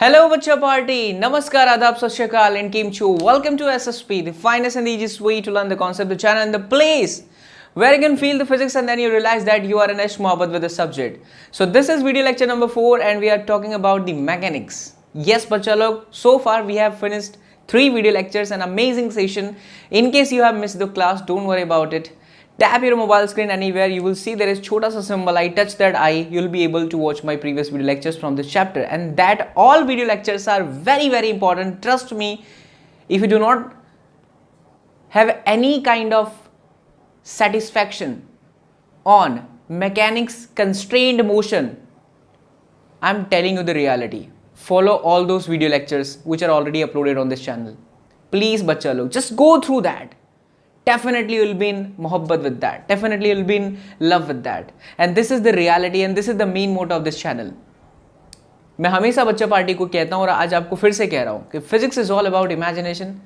Hello, Bachcha Party. Namaskar, Adab, Sat Shri Akal, and Kim Chu. Welcome to SSP, the finest and the easiest way to learn the concept, the channel, and the place where you can feel the physics and then you realize that you are an Ish Mohabbat with the subject. So this is video lecture number 4 and we are talking about the mechanics. Yes, Bachcha log, so far we have finished 3 video lectures, an amazing session. In case you have missed the class, don't worry about it. Tap your mobile screen anywhere, you will see there is chota sa symbol. I touch that eye, you'll be able to watch my previous video lectures from this chapter, and that all video lectures are very important. Trust me, if you do not have any kind of satisfaction on mechanics constrained motion, I'm telling you the reality. Follow all those video lectures which are already uploaded on this channel. Please bachcha log, just go through that. Definitely you'll be in mohabbat with that. Definitely you'll be in love with that. And this is the reality and this is the main motto of this channel. मैं हमेशा बच्चा party को कहता हूँ और आज आपको फिर से कह रहा हूँ कि physics is all about imagination.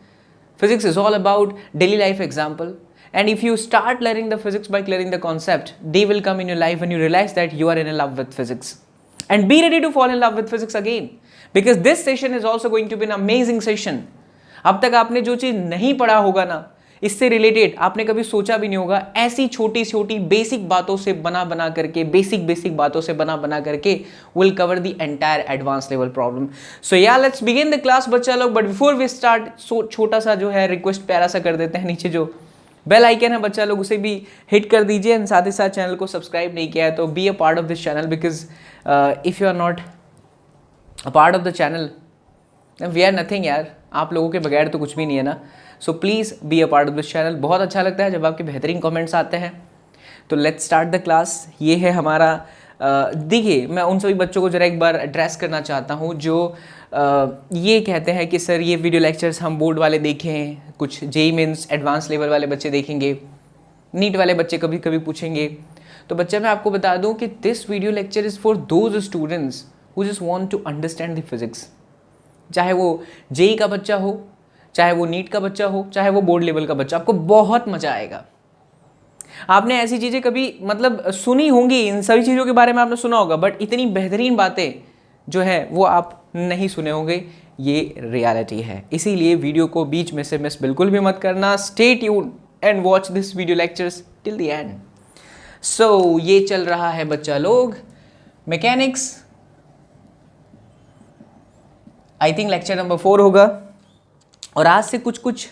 Physics is all about daily life example. And if you start learning the physics by clearing the concept, day will come in your life when you realize that you are in love with physics. And be ready to fall in love with physics again. Because this session is also going to be an amazing session. अब तक आपने जो चीज़ नहीं पढ़ा होगा ना, इससे related आपने कभी सोचा भी नहीं होगा, ऐसी छोटी छोटी बेसिक बातों से बना करके बेसिक बातों से बना करके will cover the entire advance level problem. So yeah let's begin the class बच्चा लोग. बट बिफोर वी स्टार्ट, छोटा सा जो है रिक्वेस्ट प्यारा सा कर देते हैं. नीचे जो बेल आइकन है बच्चा लोग उसे भी हिट कर दीजिए एंड साथ ही साथ चैनल को सब्सक्राइब नहीं किया है तो be a part of this channel, because if you are not a part of the channel we are nothing यार. आप लोगों के बगैर तो कुछ भी नहीं है ना. So please be a part of this channel. बहुत अच्छा लगता है जब आपके बेहतरीन कमेंट्स आते हैं. तो लेट्स स्टार्ट द क्लास. ये है हमारा देखिए, मैं उन सभी बच्चों को ज़रा एक बार एड्रेस करना चाहता हूँ जो ये कहते हैं कि सर ये वीडियो लेक्चर्स हम बोर्ड वाले देखें, कुछ जेईई मेंस एडवांस लेवल वाले बच्चे देखेंगे, नीट वाले बच्चे कभी कभी पूछेंगे. तो बच्चे मैं आपको बता दूँ कि this video lecture is for those students who just want to understand the physics. चाहे वो जेईई का बच्चा हो, चाहे वो नीट का बच्चा हो, चाहे वो बोर्ड लेवल का बच्चा, आपको बहुत मज़ा आएगा. आपने ऐसी चीज़ें कभी मतलब सुनी होंगी, इन सभी चीज़ों के बारे में आपने सुना होगा, बट इतनी बेहतरीन बातें जो है वो आप नहीं सुने होंगे. ये रियलिटी है, इसीलिए वीडियो को बीच में से मिस बिल्कुल भी मत करना. Stay tune and watch this video lectures till the end. So ये चल रहा है बच्चा लोग mechanics. I think lecture number 4 होगा और आज से कुछ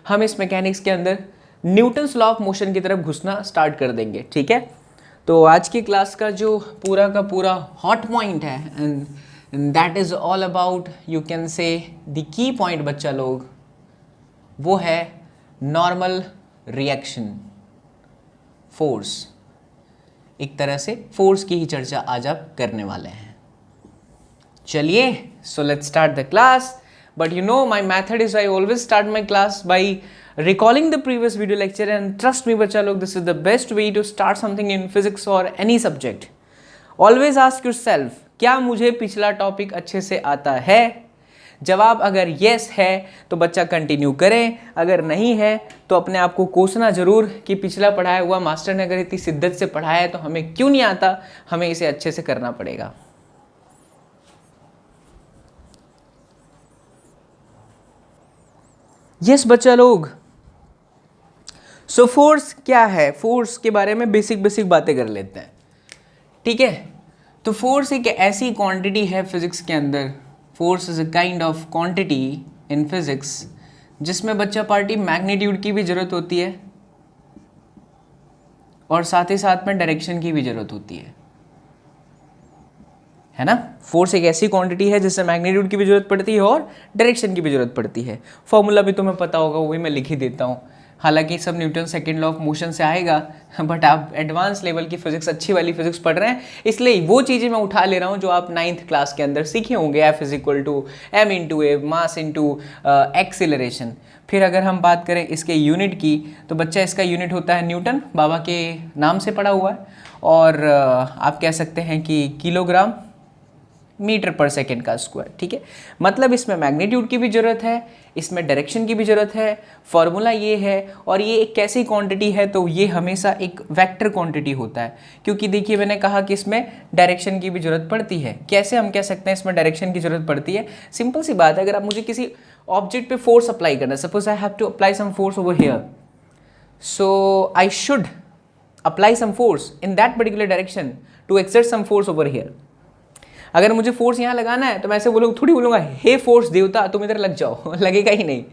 हम इस मैकेनिक्स के अंदर न्यूटन्स लॉ ऑफ मोशन की तरफ घुसना स्टार्ट कर देंगे. ठीक है, तो आज की क्लास का जो पूरा का पूरा हॉट पॉइंट है and that is all about, you can say the key point बच्चा लोग, वो है नॉर्मल रिएक्शन फोर्स. एक तरह से फोर्स की ही चर्चा आज आप करने वाले हैं. चलिए, so let's start the class. But you know my method is I always start my class by recalling the previous video lecture, and trust me बच्चा लोग, this is the best way to start something in physics or any subject. Always ask yourself, क्या मुझे पिछला topic अच्छे से आता है? जवाब अगर yes है तो बच्चा कंटिन्यू करें, अगर नहीं है तो अपने आप को कोसना जरूर कि पिछला पढ़ाया हुआ मास्टर ने अगर इतनी शिद्दत से पढ़ाया है तो हमें क्यों नहीं आता, हमें इसे अच्छे से करना पड़ेगा. यस बच्चा लोग, सो फोर्स क्या है, फोर्स के बारे में बेसिक बातें कर लेते हैं. ठीक है, तो फोर्स एक ऐसी क्वांटिटी है फिजिक्स के अंदर, force is a kind of quantity in physics जिसमें बच्चा पार्टी मैग्नीट्यूड की भी ज़रूरत होती है और साथ ही साथ में डायरेक्शन की भी ज़रूरत होती है ना. फोर्स एक ऐसी क्वांटिटी है जिससे मैग्नीट्यूड की भी जरूरत पड़ती है और डायरेक्शन की भी जरूरत पड़ती है. फॉर्मूला भी तुम्हें पता होगा, वही मैं लिख ही देता हूँ. हालांकि सब Newton second law of motion से आएगा, बट आप एडवांस लेवल की फिजिक्स, अच्छी वाली फिजिक्स पढ़ रहे हैं, इसलिए वो चीज़ें मैं उठा ले रहा हूँ जो आप 9th क्लास के अंदर सीखे होंगे. F is equal to M into A, mass into acceleration. फिर अगर हम बात करें इसके यूनिट की तो बच्चा इसका यूनिट होता है न्यूटन, बाबा के नाम से पड़ा हुआ है, और आप कह सकते हैं कि किलोग्राम मीटर पर सेकेंड का स्क्वायर, ठीक है। मतलब इसमें मैग्नीट्यूड की भी ज़रूरत है, इसमें डायरेक्शन की भी ज़रूरत है। फॉर्मूला ये है, और ये एक कैसी क्वांटिटी है, तो ये हमेशा एक वेक्टर क्वांटिटी होता है, क्योंकि देखिए मैंने कहा कि इसमें डायरेक्शन की भी ज़रूरत पड़ती है। कैसे हम कह सकते हैं इसमें डायरेक्शन की ज़रूरत पड़ती है? सिंपल सी बात है, अगर आप मुझे किसी ऑब्जेक्ट पे फोर्स अप्लाई करना है, suppose I have to apply some force over here, so I should apply some force in that particular direction to exert some force over here. अगर मुझे फोर्स यहाँ लगाना है तो मैं ऐसे थोड़ी बोलूँगा हे फोर्स देवता तुम इधर लग जाओ, लगेगा ही नहीं।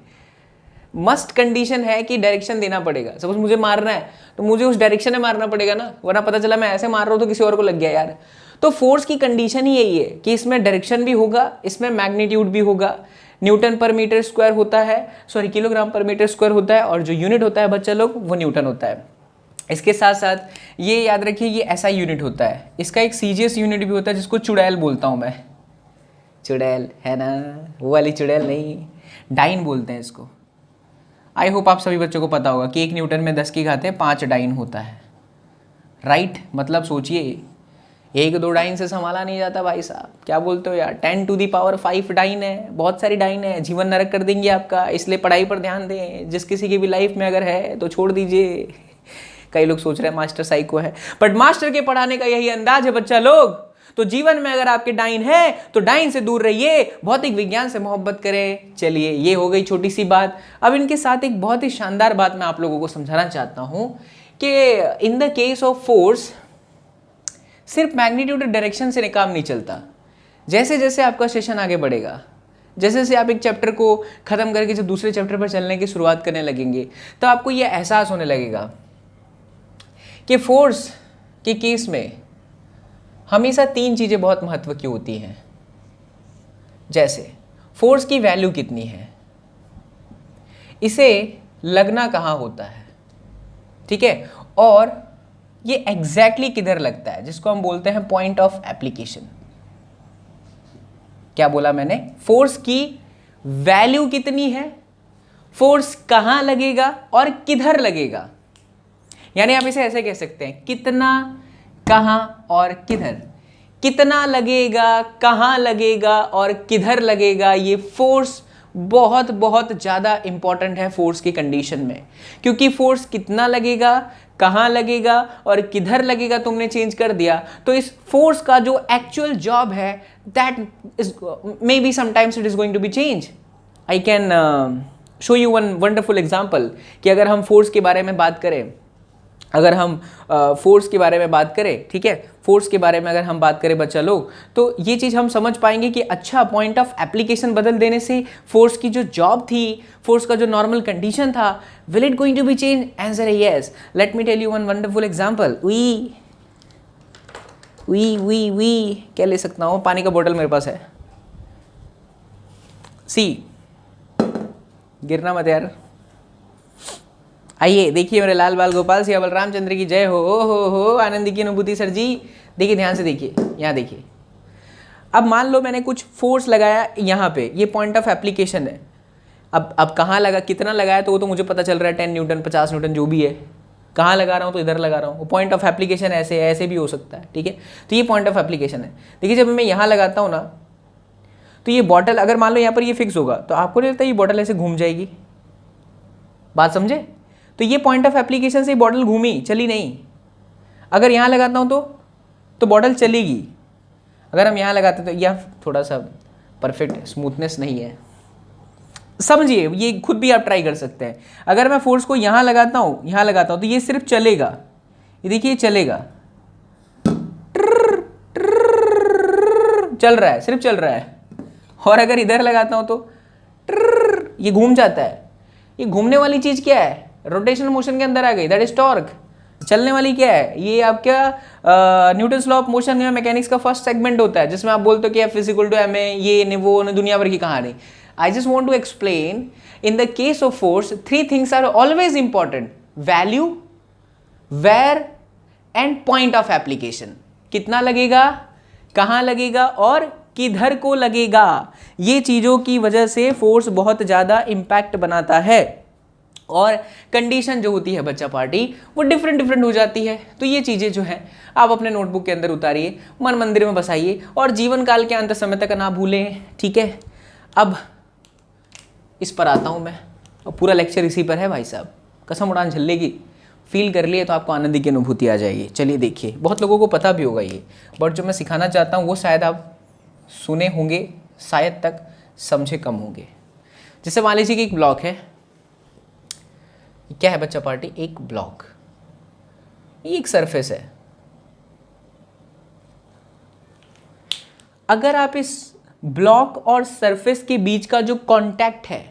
मस्ट कंडीशन है कि डायरेक्शन देना पड़ेगा। सपोज मुझे मारना है तो मुझे उस डायरेक्शन में मारना पड़ेगा ना, वरना पता चला मैं ऐसे मार रहा हूँ तो किसी और को लग गया यार। तो फोर्स की कंडीशन ही यही है कि इसमें डायरेक्शन भी होगा, इसमें मैग्नीट्यूड भी होगा। न्यूटन पर मीटर स्क्वायर होता है, सॉरी किलोग्राम पर मीटर स्क्वायर होता है, और जो यूनिट होता है बच्चा लोग वो न्यूटन होता है। इसके साथ साथ ये याद रखिए ये ऐसा यूनिट होता है, इसका एक सीजीएस यूनिट भी होता है जिसको चुड़ैल बोलता हूँ मैं। चुड़ैल है ना, वो वाली चुड़ैल नहीं, डाइन बोलते हैं इसको। आई होप आप सभी बच्चों को पता होगा कि 1 न्यूटन में 10 की घात 5 डाइन होता है, राइट। मतलब सोचिए 1-2 डाइन से संभाला नहीं जाता भाई साहब, क्या बोलते हो यार। 10 टू दी पावर 5 डाइन है, बहुत सारी डाइन है, जीवन नरक कर देंगे आपका। इसलिए पढ़ाई पर ध्यान दें, जिस किसी की भी लाइफ में अगर है तो छोड़ दीजिए। कई लोग सोच रहे हैं मास्टर साइको है, बट मास्टर के पढ़ाने का यही अंदाज है बच्चा लोग। तो जीवन में अगर आपके डाइन है तो डाइन से दूर रहिए, भौतिक विज्ञान से मोहब्बत करें। चलिए ये हो गई छोटी सी बात। अब इनके साथ एक बहुत ही शानदार बात मैं आप लोगों को समझाना चाहता हूं कि इन द केस ऑफ फोर्स सिर्फ मैग्नीट्यूड और डायरेक्शन से काम नहीं चलता। जैसे जैसे आपका सेशन आगे बढ़ेगा, जैसे जैसे आप एक चैप्टर को खत्म करके जब दूसरे चैप्टर पर चलने की शुरुआत करने लगेंगे तो आपको यह एहसास होने लगेगा कि फोर्स के केस में हमेशा 3 चीज़ें बहुत महत्व की होती हैं। जैसे फोर्स की वैल्यू कितनी है, इसे लगना कहाँ होता है, ठीक है, और ये एग्जैक्टली किधर लगता है, जिसको हम बोलते हैं पॉइंट ऑफ एप्लीकेशन। क्या बोला मैंने? फोर्स की वैल्यू कितनी है, फोर्स कहाँ लगेगा और किधर लगेगा। यानी आप इसे ऐसे कह सकते हैं, कितना, कहाँ और किधर। कितना लगेगा, कहाँ लगेगा और किधर लगेगा, ये फोर्स बहुत बहुत ज़्यादा इंपॉर्टेंट है फोर्स की कंडीशन में। क्योंकि फोर्स कितना लगेगा, कहाँ लगेगा और किधर लगेगा तुमने चेंज कर दिया, तो इस फोर्स का जो एक्चुअल जॉब है that is maybe sometimes it is going to be change. I can show you one wonderful example कि अगर हम फोर्स के बारे में बात करें, फोर्स के बारे में बात करें, ठीक है, फोर्स के बारे में अगर हम बात करें बच्चा लोग, तो ये चीज़ हम समझ पाएंगे कि अच्छा पॉइंट ऑफ एप्लीकेशन बदल देने से फोर्स की जो जॉब थी, फोर्स का जो नॉर्मल कंडीशन था, will it going to be change? Answer है yes. Let me tell you one wonderful example. We क्या ले सकता हूँ, पानी का बोतल मेरे पास है। सी, गिरना मत यार। आइए देखिए मेरे लाल बाल गोपाल सिया बलरामचंद्र की जय हो आनंद की अनुभूति सर जी। देखिए ध्यान से देखिए, यहाँ देखिए। अब मान लो मैंने कुछ फोर्स लगाया यहाँ पे, ये पॉइंट ऑफ एप्लीकेशन है। अब कहाँ लगा, कितना लगाया तो वो तो मुझे पता चल रहा है 10 न्यूटन 50 न्यूटन जो भी है। कहाँ लगा रहा हूँ तो इधर लगा रहा हूँ। वो पॉइंट ऑफ एप्लीकेशन ऐसे भी हो सकता है, ठीक है। तो ये पॉइंट ऑफ एप्लीकेशन है। देखिए जब मैं यहाँ लगाता हूँ ना, तो ये बॉटल अगर मान लो यहाँ पर ये फिक्स होगा तो आपको नहीं लगता ये बॉटल ऐसे घूम जाएगी? बात समझे? तो ये पॉइंट ऑफ एप्लीकेशन से बॉटल घूमी, चली नहीं। अगर यहाँ लगाता हूँ तो बॉटल चलेगी। अगर हम यहाँ लगाते तो यह थोड़ा सा परफेक्ट स्मूथनेस नहीं है, समझिए। ये खुद भी आप ट्राई कर सकते हैं। अगर मैं फोर्स को यहाँ लगाता हूँ तो ये सिर्फ चलेगा। ये देखिए चलेगा, चल रहा है, सिर्फ चल रहा है। और अगर इधर लगाता हूँ तो ये घूम जाता है। ये घूमने वाली चीज़ क्या है? रोटेशनल मोशन के अंदर आ गई, दैट इज टॉर्क। चलने वाली क्या है? ये आपका न्यूटन्स लॉ ऑफ मोशन में मैकेनिक्स का फर्स्ट सेगमेंट होता है, जिसमें आप बोलते हो कि F इक्वल टू ma, ये ने वो ने, दुनिया भर की कहानी। I just want to explain, in the case of force 3 things are always important: value, where and point of application. कितना लगेगा, कहाँ लगेगा और किधर को लगेगा। ये चीज़ों की वजह से फोर्स बहुत ज़्यादा इम्पैक्ट बनाता है। और कंडीशन जो होती है बच्चा पार्टी वो डिफरेंट डिफरेंट हो जाती है। तो ये चीज़ें जो हैं आप अपने नोटबुक के अंदर उतारिए, मन मंदिर में बसाइए और जीवन काल के अंत समय तक ना भूलें। ठीक है, अब इस पर आता हूँ मैं, और पूरा लेक्चर इसी पर है भाई साहब, कसम उड़ान झल्लेगी। फील कर लिए तो आपको आनंद की अनुभूति आ जाएगी। चलिए देखिए, बहुत लोगों को पता भी होगा ये, बट जो मैं सिखाना चाहता हूँ वो शायद आप सुने होंगे, शायद तक समझे कम होंगे। जैसे मान लीजिए कि एक ब्लॉक है, क्या है बच्चा पार्टी, एक ब्लॉक, ये एक सरफेस है। अगर आप इस ब्लॉक और सरफेस के बीच का जो कांटेक्ट है,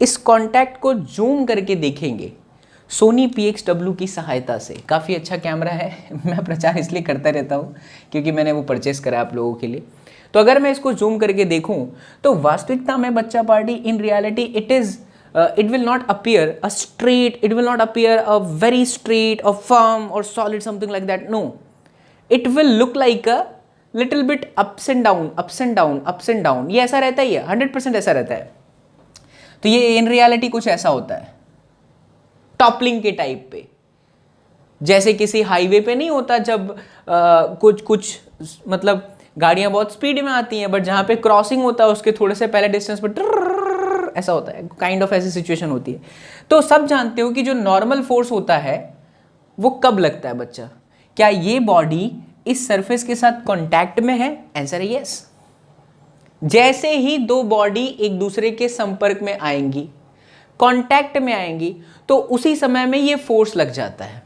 इस कांटेक्ट को जूम करके देखेंगे सोनी PXW की सहायता से, काफ़ी अच्छा कैमरा है, मैं प्रचार इसलिए करता रहता हूँ क्योंकि मैंने वो परचेस करा आप लोगों के लिए। तो अगर मैं इसको जूम करके देखूं तो वास्तविकता में बच्चा party, in reality it will not appear a straight, it will not appear a very straight or firm or solid something like that. No, it will look like a little bit ups and down, ups and down, ups and down. ये ऐसा रहता ही है, 100% ऐसा रहता है। तो ये in reality कुछ ऐसा होता है, टॉपलिंग के टाइप पे, जैसे किसी हाईवे पे नहीं होता जब कुछ मतलब गाड़ियां बहुत स्पीड में आती हैं, बट जहां पे क्रॉसिंग होता है उसके थोड़े से पहले डिस्टेंस पर ऐसा होता है, काइंड ऑफ ऐसी सिचुएशन होती है। तो सब जानते हो कि जो नॉर्मल फोर्स होता है वो कब लगता है बच्चा, क्या ये बॉडी इस सरफेस के साथ कांटेक्ट में है? आंसर है यस। जैसे ही दो बॉडी एक दूसरे के संपर्क में आएंगी, कांटेक्ट में आएंगी, तो उसी समय में ये फोर्स लग जाता है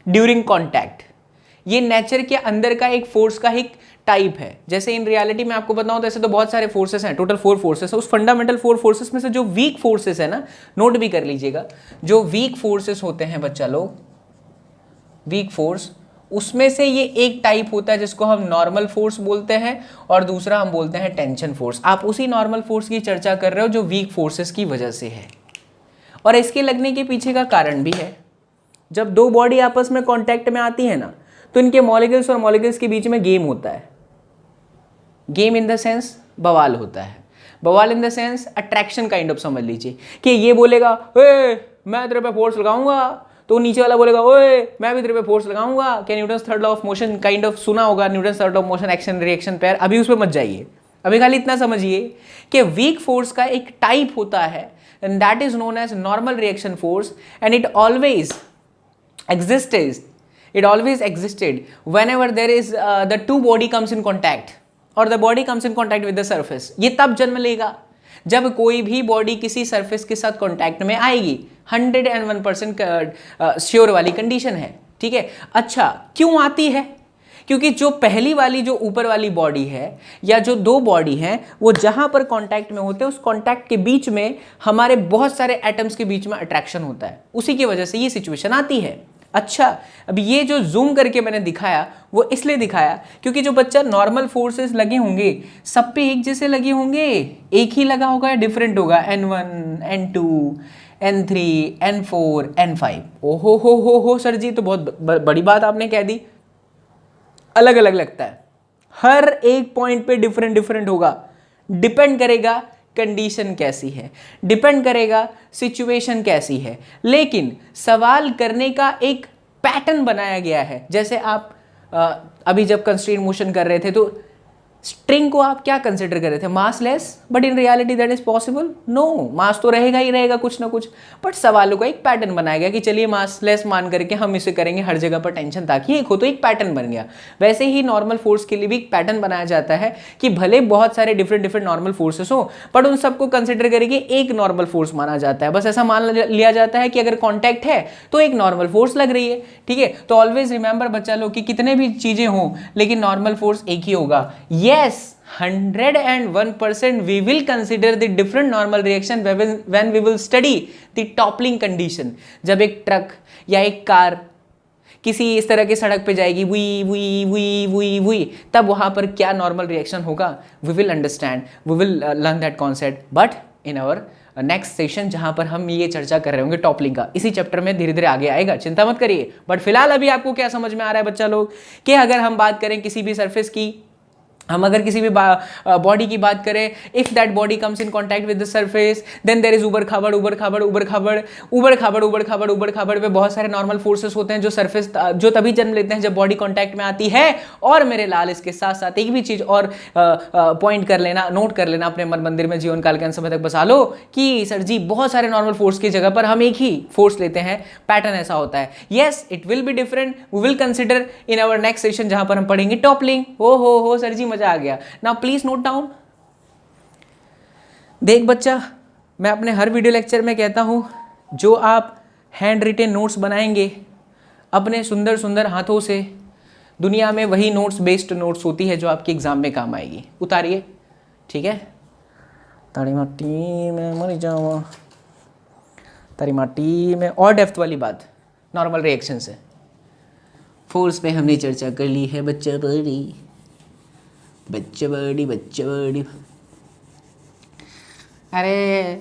ड्यूरिंग कांटेक्ट। ये नेचर के अंदर का एक फोर्स का एक टाइप है। जैसे इन रियलिटी में आपको बताऊं तो ऐसे तो बहुत सारे फोर्सेस हैं, टोटल 4 फोर्सेस है। उस फंडामेंटल 4 फोर्सेस में से जो वीक फोर्सेस है ना, नोट भी कर लीजिएगा, जो वीक फोर्सेस होते हैं बच्चा लोग, वीक फोर्स, उसमें से ये एक टाइप होता है जिसको हम नॉर्मल फोर्स बोलते हैं और दूसरा हम बोलते हैं टेंशन फोर्स। आप उसी नॉर्मल फोर्स की चर्चा कर रहे हो जो वीक फोर्सेस की वजह से है, और इसके लगने के पीछे का कारण भी है। जब दो बॉडी आपस में कांटेक्ट में आती है ना, तो इनके मॉलिक्यूल्स और मॉलिक्यूल्स के बीच में गेम होता है। गेम इन द सेंस बवाल होता है, बवाल in the sense attraction kind of समझ लीजिए कि ये बोलेगा ओए मैं तेरे पे फोर्स लगाऊंगा, तो नीचे वाला बोलेगा ओए मैं भी तेरे पे फोर्स लगाऊंगा। क्या Newton's third law of motion kind of सुना होगा, Newton's third law of motion, action reaction pair, अभी उस पर मत जाइए, अभी खाली इतना समझिए कि वीक फोर्स का एक टाइप होता है and that is known as normal reaction force, and it always existed whenever there is the two body comes in contact or the body comes in contact with the surface। ये तब जन्म लेगा जब कोई भी body किसी surface के साथ कांटेक्ट में आएगी। 101% श्योर वाली कंडीशन है, ठीक है। अच्छा, क्यों आती है? क्योंकि जो पहली वाली, जो ऊपर वाली बॉडी है या जो दो बॉडी हैं, वो जहां पर कांटेक्ट में होते हैं, उस कांटेक्ट के बीच में हमारे बहुत सारे एटम्स के बीच में अट्रैक्शन होता है, उसी की वजह से ये सिचुएशन आती है। अच्छा, अब ये जो जूम करके मैंने दिखाया वो इसलिए दिखाया क्योंकि जो बच्चा नॉर्मल फोर्सेस लगे होंगे सब पे एक जैसे लगे होंगे, एक ही लगा होगा या डिफरेंट होगा, N1 N2 N3 N4 N5। ओहो हो सर जी, तो बहुत बड़ी बात आपने कह दी। अलग अलग लगता है, हर एक पॉइंट पे डिफरेंट डिफरेंट होगा। डिपेंड करेगा कंडीशन कैसी है, डिपेंड करेगा सिचुएशन कैसी है, लेकिन सवाल करने का एक पैटर्न बनाया गया है। जैसे आप अभी जब कंस्ट्रेंट मोशन कर रहे थे तो स्ट्रिंग को आप क्या कंसिडर कर रहे थे? Massless, but in reality that is possible? No, mass तो रहेगा ही रहेगा कुछ ना कुछ, बट सवालों का एक पैटर्न बनाया गया कि चलिए मासलेस मान करके हम इसे करेंगे हर जगह पर टेंशन ताकि एक हो, तो एक पैटर्न बन गया। वैसे ही नॉर्मल फोर्स के लिए भी एक पैटर्न बनाया जाता है कि भले बहुत सारे डिफरेंट डिफरेंट नॉर्मल फोर्सेस हो, बट उन सबको कंसिडर करके एक नॉर्मल फोर्स माना जाता है। बस ऐसा मान लिया जाता है कि अगर कॉन्टैक्ट है तो एक नॉर्मल फोर्स लग रही है, ठीक है। तो ऑलवेज रिमेंबर बच्चा लोग कि कितने भी चीजें हों लेकिन नॉर्मल फोर्स एक ही होगा। Yes, 101% we will consider the different normal reaction when we will study the toppling condition। जब एक ट्रक या एक कार किसी इस तरह की सड़क पे जाएगी, we we we we we, तब वहां पर क्या नॉर्मल रिएक्शन होगा, we will understand, we will learn that concept, but in our next session जहां पर हम ये चर्चा कर रहे होंगे टॉपलिंग का, इसी चैप्टर में धीरे धीरे आगे आएगा, चिंता मत करिए। बट फिलहाल अभी आपको क्या समझ में आ रहा है बच्चा लोग कि अगर हम बात करें किसी भी सरफेस की हम अगर किसी भी बॉडी की बात करें, if that body comes in contact with the surface then there is उबड़ खाबड़ उबड़ खाबड़ उबड़ खाबड़ उबड़ खाबड़ उबड़ खाबड़ उबड़ खाबड़ पे बहुत सारे नॉर्मल फोर्सेस होते हैं जो सरफेस जो तभी जन्म लेते हैं जब बॉडी कॉन्टैक्ट में आती है। और मेरे लाल इसके साथ साथ एक भी चीज और पॉइंट कर लेना, नोट कर लेना, अपने मन मंदिर में जीवन काल के अंत समय तक बसा लो कि सर जी बहुत सारे नॉर्मल फोर्स की जगह पर हम एक ही फोर्स लेते हैं, पैटर्न ऐसा होता है। Yes it will be different, we will consider in our next session जहां पर हम पढ़ेंगे टॉपलिंग। हो सर जी आ गया। Now please note down. देख बच्चा, मैं अपने हर वीडियो लेक्चर में कहता हूं जो आप हैंड रिटेन नोट्स बनाएंगे अपने सुंदर सुंदर हाथों से, दुनिया में वही नोट्स बेस्ड नोट्स होती है जो आपके एग्जाम में काम आएगी। उतारिए, ठीक है। तारी माटी में मर जावा, तारी माटी में। और डेप्थ वाली बात नॉर्मल रिएक्शन से, फोर्स पे हमने चर्चा कर ली है बच्चा बड़ी बच्चा बड़ी बच्चा बड़ी। अरे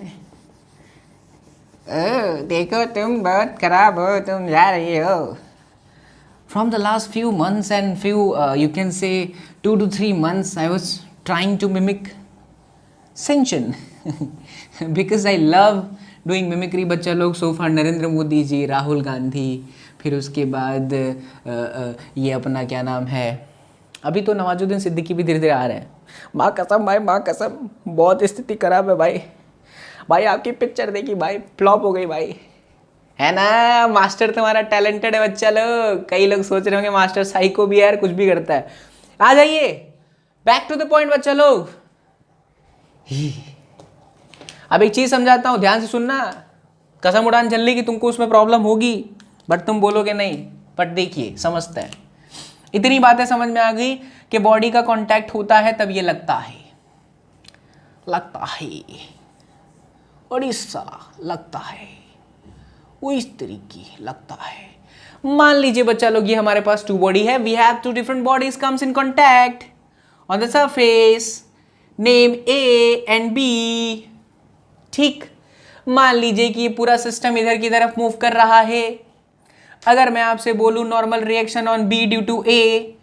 देखो तुम बहुत खराब हो, तुम जा रही हो। From the last few months and few you can say 2 to 3 months I was trying to mimic Sinchan because I love doing mimicry। बच्चा लोग so far नरेंद्र मोदी जी, राहुल गांधी, फिर उसके बाद ये अपना क्या नाम है, अभी तो नवाजुद्दीन सिद्दीकी भी धीरे धीरे आ रहे हैं। माँ कसम भाई, माँ कसम बहुत स्थिति खराब है भाई। भाई आपकी पिक्चर देखी भाई, फ्लॉप हो गई भाई, है ना। मास्टर तुम्हारा टैलेंटेड है बच्चा लोग। कई लोग सोच रहे होंगे मास्टर साइको भी है यार, कुछ भी करता है। आ जाइए, बैक टू द पॉइंट बच्चा लोग। अब एक चीज समझाता हूं, ध्यान से सुनना। कसम उड़ान चल रही कि तुमको उसमें प्रॉब्लम होगी बट तुम बोलोगे नहीं, बट देखिए समझता है। इतनी बातें समझ में आ गई कि बॉडी का कांटेक्ट होता है तब ये लगता है उड़ीसा लगता है, वो इस तरीके लगता है। मान लीजिए बच्चा लोग ये हमारे पास टू बॉडी है, we have two different bodies comes in contact on the surface, name A and B. ठीक, मान लीजिए कि ये पूरा सिस्टम इधर की तरफ मूव कर रहा है। अगर मैं आपसे बोलूं normal reaction on B due to A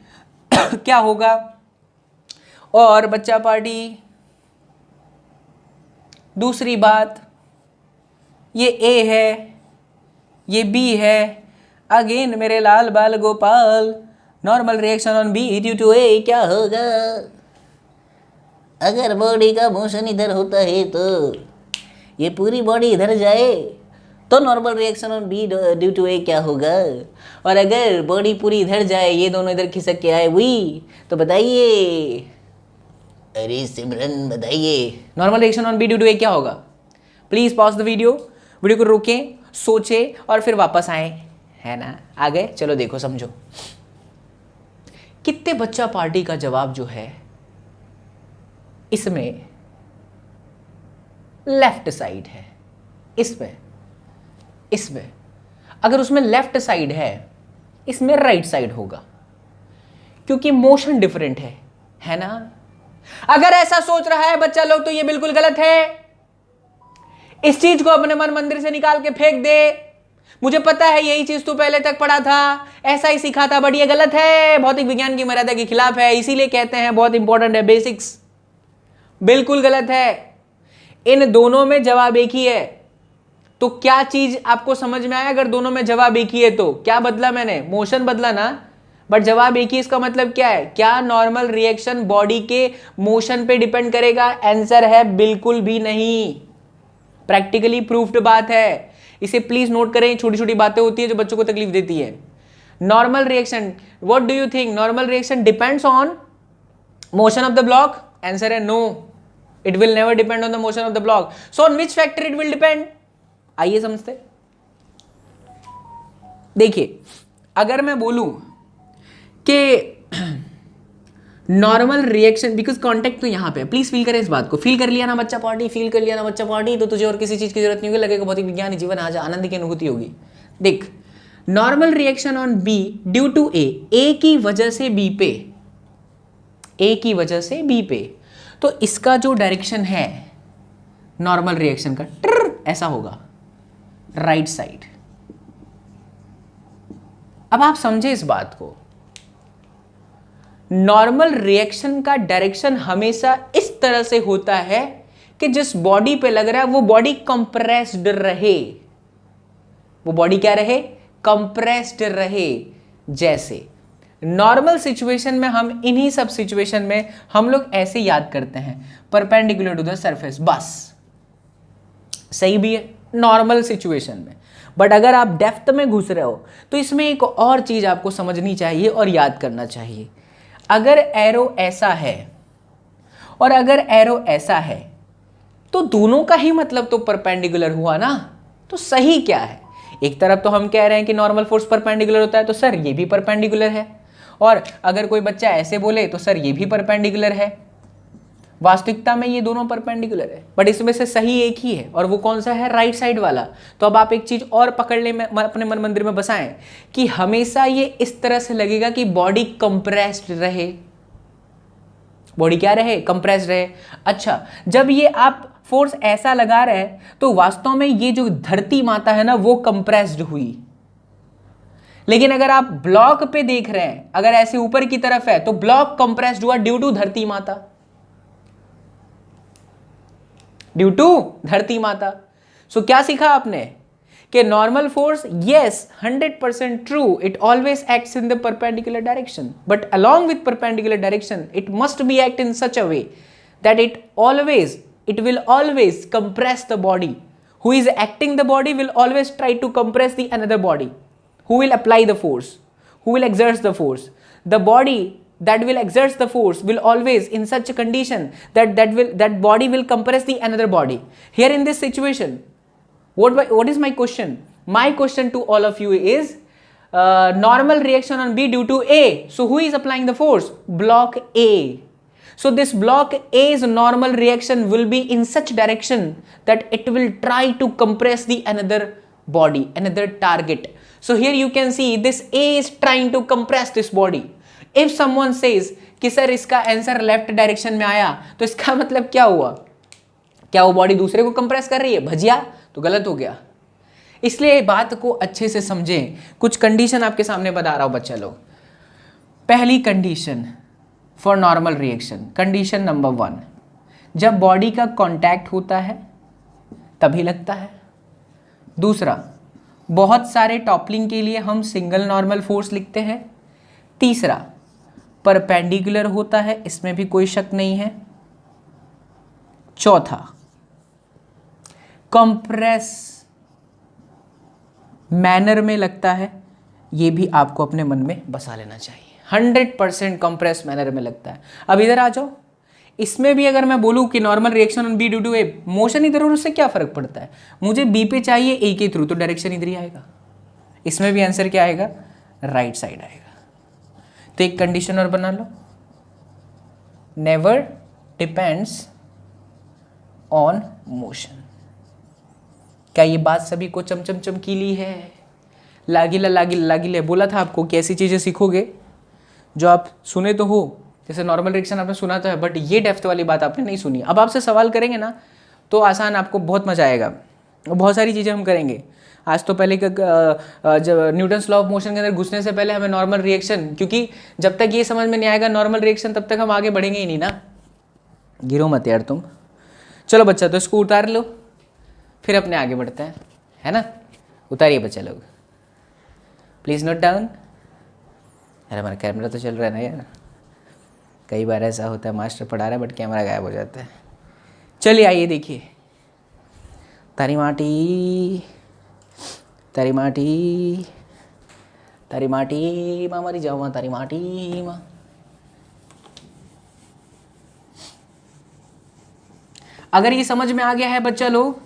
क्या होगा? और बच्चा पार्टी दूसरी बात, ये ए है, ये बी है। अगेन मेरे लाल बाल गोपाल, normal reaction on B due to A क्या होगा? अगर बॉडी का मोशन इधर होता है तो ये पूरी बॉडी इधर जाए तो normal reaction on B due to A क्या होगा? और अगर बॉडी पूरी इधर जाए, ये दोनों इधर खिसक के आए हुई, तो बताइए, अरे सिमरन बताइए, normal reaction on B due to A क्या होगा? प्लीज पॉज द वीडियो को रोकें, सोचे और फिर वापस आए, है ना। आ गए? चलो देखो समझो। कितने बच्चा पार्टी का जवाब जो है इसमें लेफ्ट साइड है, इसमें अगर उसमें लेफ्ट साइड है, इसमें राइट साइड होगा, क्योंकि मोशन डिफरेंट है ना। अगर ऐसा सोच रहा है बच्चा लोग तो ये बिल्कुल गलत है। इस चीज को अपने मन मंदिर से निकाल के फेंक दे। मुझे पता है यही चीज तू पहले तक पढ़ा था, ऐसा ही सीखा था, बट ये गलत है, भौतिक विज्ञान की मर्यादा के खिलाफ है। इसीलिए कहते हैं बहुत इंपॉर्टेंट है बेसिक्स, बिल्कुल गलत है। इन दोनों में जवाब एक ही है। तो क्या चीज आपको समझ में आया? अगर दोनों में जवाब एक ही है तो क्या बदला मैंने? मोशन बदला ना, बट जवाब एक ही। इसका मतलब क्या है? क्या नॉर्मल रिएक्शन बॉडी के मोशन पे डिपेंड करेगा? आंसर है बिल्कुल भी नहीं। प्रैक्टिकली प्रूफ्ड बात है, इसे प्लीज नोट करें। छोटी छोटी बातें होती है जो बच्चों को तकलीफ देती है। Normal reaction, what do you think? Normal reaction depends on motion of the block? Answer है no, it will never depend on the motion of the block. So on which factor it will depend? आइए समझते। देखिए, अगर मैं बोलूं कि normal reaction, because contact तो यहां पे है, प्लीज फील करें इस बात को। फील कर लिया ना बच्चा पार्टी? फील कर लिया ना बच्चा पार्टी? तो तुझे और किसी चीज की जरूरत नहीं होगी, लगेगा भौतिक विज्ञान जीवन आज आनंद की अनुभूति होगी। देख, normal reaction on B due to A की वजह से बी पे, ए की वजह से बी पे, तो इसका जो डायरेक्शन है नॉर्मल रिएक्शन का ऐसा होगा, राइट साइड। अब आप समझे इस बात को। नॉर्मल रिएक्शन का डायरेक्शन हमेशा इस तरह से होता है कि जिस बॉडी पे लग रहा है वो बॉडी कंप्रेस्ड रहे, वो बॉडी क्या रहे, कंप्रेस्ड रहे। जैसे नॉर्मल सिचुएशन में हम इन्हीं सब सिचुएशन में हम लोग ऐसे याद करते हैं, परपेंडिकुलर टू द सरफेस, बस सही भी है नॉर्मल सिचुएशन में। बट अगर आप डेप्थ में घुस रहे हो तो इसमें एक और चीज आपको समझनी चाहिए और याद करना चाहिए। अगर एरो ऐसा है और अगर एरो ऐसा है तो दोनों का ही मतलब तो परपेंडिकुलर हुआ ना। तो सही क्या है, एक तरफ तो हम कह रहे हैं कि नॉर्मल फोर्स परपेंडिकुलर होता है, तो सर ये भी परपेंडिकुलर है, और अगर कोई बच्चा ऐसे बोले तो सर ये भी परपेंडिकुलर है। वास्तविकता में ये दोनों परपेंडिकुलर है, बट इसमें से सही एक ही है, और वो कौन सा है, राइट साइड वाला। तो अब आप एक चीज और पकड़ ले, अपने मन मंदिर में बसाएं कि हमेशा ये इस तरह से लगेगा कि बॉडी कंप्रेस्ड रहे, बॉडी क्या रहे, कंप्रेस्ड रहे। अच्छा, जब ये आप फोर्स ऐसा लगा रहे हैं तो वास्तव में ये जो धरती माता है ना वो कंप्रेस्ड हुई। लेकिन अगर आप ब्लॉक पे देख रहे हैं, अगर ऐसे ऊपर की तरफ है तो ब्लॉक कंप्रेस्ड हुआ ड्यू टू धरती माता, ड्यू टू धरती माता। सो क्या सीखा आपने कि normal force, yes 100% true, it always acts in the perpendicular direction, but along with perpendicular direction it must be act in such a way that it will always compress the body. Who is acting the body will always try to compress the another body. Who will apply the force, who will exert the force, the body that will exert the force will always in such a condition that body will compress the another body. Here in this situation, what is my question? My question to all of you is normal reaction on B due to A. So who is applying the force? Block A. So this block A's normal reaction will be in such direction that it will try to compress the another body, another target. So here you can see this A is trying to compress this body. If someone says कि sir इसका answer left direction में आया, तो इसका मतलब क्या हुआ, क्या वो बॉडी दूसरे को कंप्रेस कर रही है, भजिया, तो गलत हो गया। इसलिए बात को अच्छे से समझें। कुछ कंडीशन आपके सामने बता रहा हूं बच्चा लोग। पहली condition for normal reaction, condition number 1, जब बॉडी का कांटेक्ट होता है तभी लगता है। दूसरा, बहुत सारे टॉपलिंग के लिए हम सिंगल नॉर्मल फोर्स लिखते हैं। तीसरा, परपेंडिकुलर होता है, इसमें भी कोई शक नहीं है। चौथा, कंप्रेस मैनर में लगता है, ये भी आपको अपने मन में बसा लेना चाहिए। 100% कंप्रेस मैनर में लगता है। अब इधर आ जाओ, इसमें भी अगर मैं बोलूं कि normal reaction on B due to A, motion इधर और उससे क्या फर्क पड़ता है, मुझे बी पे चाहिए ए के थ्रू, तो डायरेक्शन इधर ही आएगा। इसमें भी आंसर क्या आएगा, राइट साइड आएगा। तो एक कंडीशन और बना लो, नेवर डिपेंड्स ऑन मोशन। क्या ये बात सभी को चमचम चमकीली है, लागिला लागिला लागिले? बोला था आपको कि ऐसी चीज़ें सीखोगे जो आप सुने तो हो, जैसे नॉर्मल रिएक्शन आपने सुना तो है, बट ये डेप्थ वाली बात आपने नहीं सुनी। अब आपसे सवाल करेंगे ना तो आसान, आपको बहुत मजा आएगा। बहुत सारी चीज़ें हम करेंगे आज। तो पहले जब न्यूटन्स लॉ ऑफ मोशन के अंदर घुसने से पहले हमें नॉर्मल रिएक्शन, क्योंकि जब तक ये समझ में नहीं आएगा नॉर्मल रिएक्शन तब तक हम आगे बढ़ेंगे ही नहीं ना। गिरो मत यार तुम। चलो बच्चा, तो इसको उतार लो, फिर अपने आगे बढ़ते हैं, है ना। उतारिए बच्चा लोग, प्लीज़ नोट डाउन। अरे हमारा कैमरा तो चल रहा है ना यार, कई बार ऐसा होता है मास्टर पढ़ा रहा है बट कैमरा गायब हो जाता है। चलिए आइए देखिए, तारी माटी तारी माटी तारी माटी माँ मरी जाओ माँ, तारी माटी माँ। अगर ये समझ में आ गया है बच्चा लोग,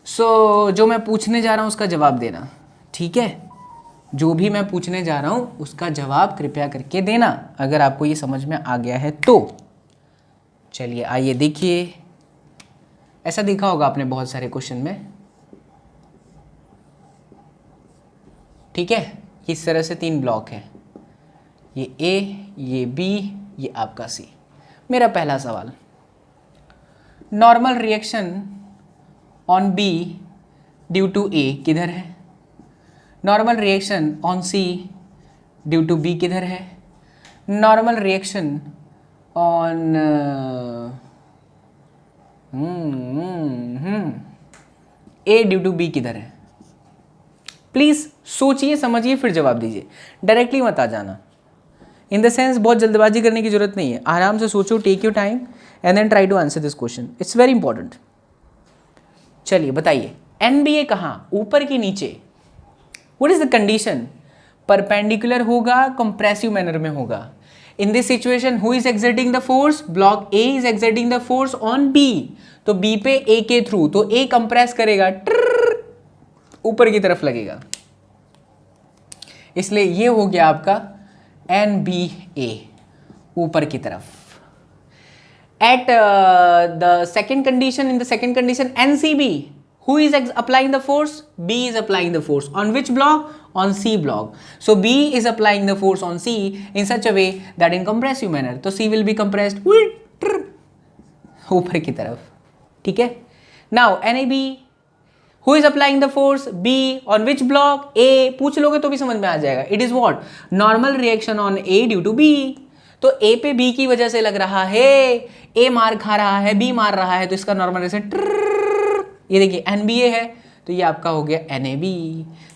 सो जो मैं पूछने जा रहा हूँ उसका जवाब देना, ठीक है। जो भी मैं पूछने जा रहा हूँ उसका जवाब कृपया करके देना, अगर आपको ये समझ में आ गया है तो। चलिए आइए देखिए, ऐसा देखा होगा आपने बहुत सारे क्वेश्चन में, ठीक है। इस तरह से 3 ब्लॉक हैं, ये ए, ये बी, ये आपका सी। मेरा पहला सवाल, normal reaction on B due to A किधर है, normal reaction on C due to B किधर है, normal reaction on A due to B किधर है? प्लीज सोचिए समझिए फिर जवाब दीजिए, डायरेक्टली मत आ जाना। इन द सेंस बहुत जल्दबाजी करने की जरूरत नहीं है, आराम से सोचो, take your time and then try to answer this question, it's very important. चलिए बताइए, एनबीए कहाँ, ऊपर की नीचे? What is the condition? Perpendicular होगा, कंप्रेसिव मैनर में होगा। In this situation who is exerting the force? Block A is exerting the force on B, तो बी पे ए के थ्रू, तो ए कंप्रेस करेगा, ऊपर की तरफ लगेगा, इसलिए ये हो गया आपका एन बी ए, ऊपर की तरफ। At the second condition, in the second condition NCB, who is applying the force? B is applying the force on which block? On C block. So B is applying the force on C in such a way that in compressive manner, तो C will be compressed ऊपर की तरफ, ठीक है। Now NAB, who is applying the force? B on which block? A, पूछ लोगे तो भी समझ में आ जाएगा। It is what? Normal reaction on A due to B, तो A पे B की वजह से लग रहा है, A मार खा रहा है, B मार रहा है, तो इसका नॉर्मल रिएक्शन ये देखिए NBA है, तो ये आपका हो गया NAB,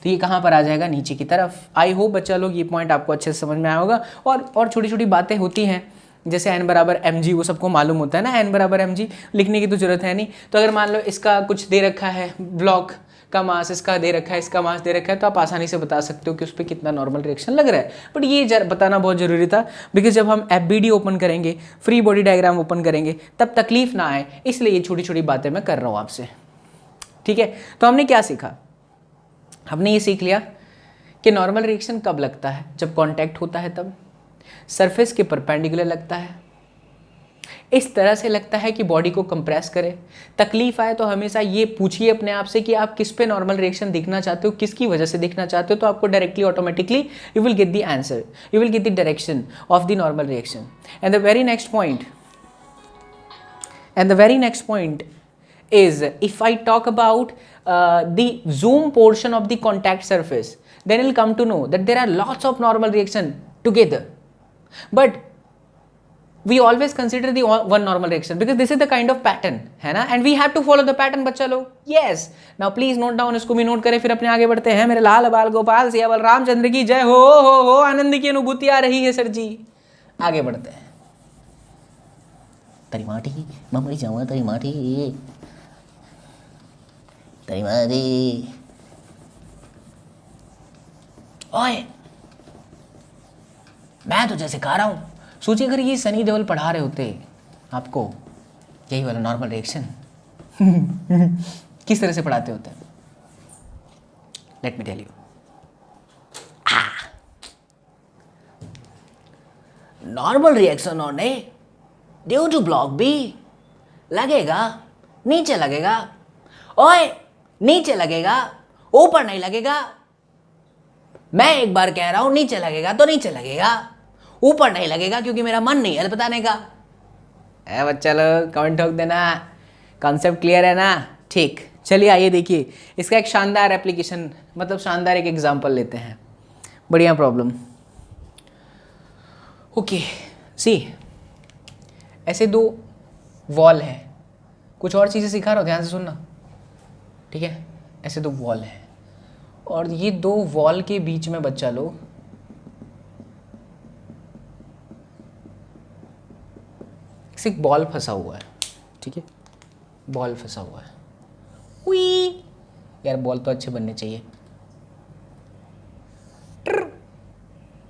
तो ये कहाँ पर आ जाएगा? नीचे की तरफ। आई होप बच्चा लोग ये पॉइंट आपको अच्छे से समझ में आया होगा। और छोटी छोटी बातें होती हैं, जैसे n बराबर mg, वो सबको मालूम होता है ना, n बराबर mg, लिखने की तो जरूरत है नहीं। तो अगर मान लो इसका कुछ दे रखा है, ब्लॉक का मास इसका दे रखा है, इसका मास दे रखा है, तो आप आसानी से बता सकते हो कि उस पर कितना नॉर्मल रिएक्शन लग रहा है। बट ये बताना बहुत ज़रूरी था, बिकॉज जब हम FBD ओपन करेंगे, फ्री बॉडी डायग्राम ओपन करेंगे, तब तकलीफ ना आए, इसलिए ये छोटी छोटी बातें मैं कर रहा हूँ आपसे, ठीक है। तो हमने क्या सीखा? हमने ये सीख लिया कि नॉर्मल रिएक्शन कब लगता है? जब कांटेक्ट होता है तब, सरफेस के परपेंडिकुलर लगता है, इस तरह से लगता है कि बॉडी को कंप्रेस करे। तकलीफ आए तो हमेशा ये पूछिए अपने आप से कि आप किस पे नॉर्मल रिएक्शन दिखना चाहते हो, किसकी वजह से दिखना चाहते हो, तो आपको directly automatically you will get the answer, you will get the direction of the normal reaction. And the very next point is, if I talk about the zoom portion of the contact surface, then you'll come to know that there are lots of normal reaction together, but we always consider the one normal reaction because this is the kind of pattern, है ना, and we have to follow the pattern बच्चा लोग। yes, now please note down, इसको भी note करें, फिर अपने आगे बढ़ते हैं। मेरे लाल बाल गोपाल सिया बल रामचंद्र की जय हो, आनंद की अनुभूति आ रही है सर जी। आगे बढ़ते हैं। तरी माटी मम्मी जाऊँ, तरी माटी ओए, मैं तुझे सिखा रहा हूं। सोचिए अगर ये सनी देओल पढ़ा रहे होते आपको यही वाला नॉर्मल रिएक्शन किस तरह से पढ़ाते होते? Let me tell you. Normal reaction on A due to block B लगेगा, नीचे लगेगा। ओए, नीचे लगेगा, ऊपर नहीं लगेगा। मैं एक बार कह रहा हूं, नीचे लगेगा तो नीचे लगेगा, ऊपर नहीं लगेगा, क्योंकि मेरा मन नहीं है बताने का। बच्चा लोग कमेंट ठोक देना, कॉन्सेप्ट क्लियर है ना? ठीक, चलिए आइए देखिए इसका एक शानदार एप्लीकेशन, मतलब शानदार एक एग्जांपल लेते हैं। बढ़िया प्रॉब्लम। ओके सी, ऐसे दो वॉल है, कुछ और चीज़ें सिखा रहा हूँ, ध्यान से सुनना, ठीक है। ऐसे दो वॉल है और ये दो वॉल के बीच में बच्चा लोग एक बॉल फंसा हुआ है, ठीक है, बॉल फंसा हुआ है। उई यार, बॉल तो अच्छे बनने चाहिए,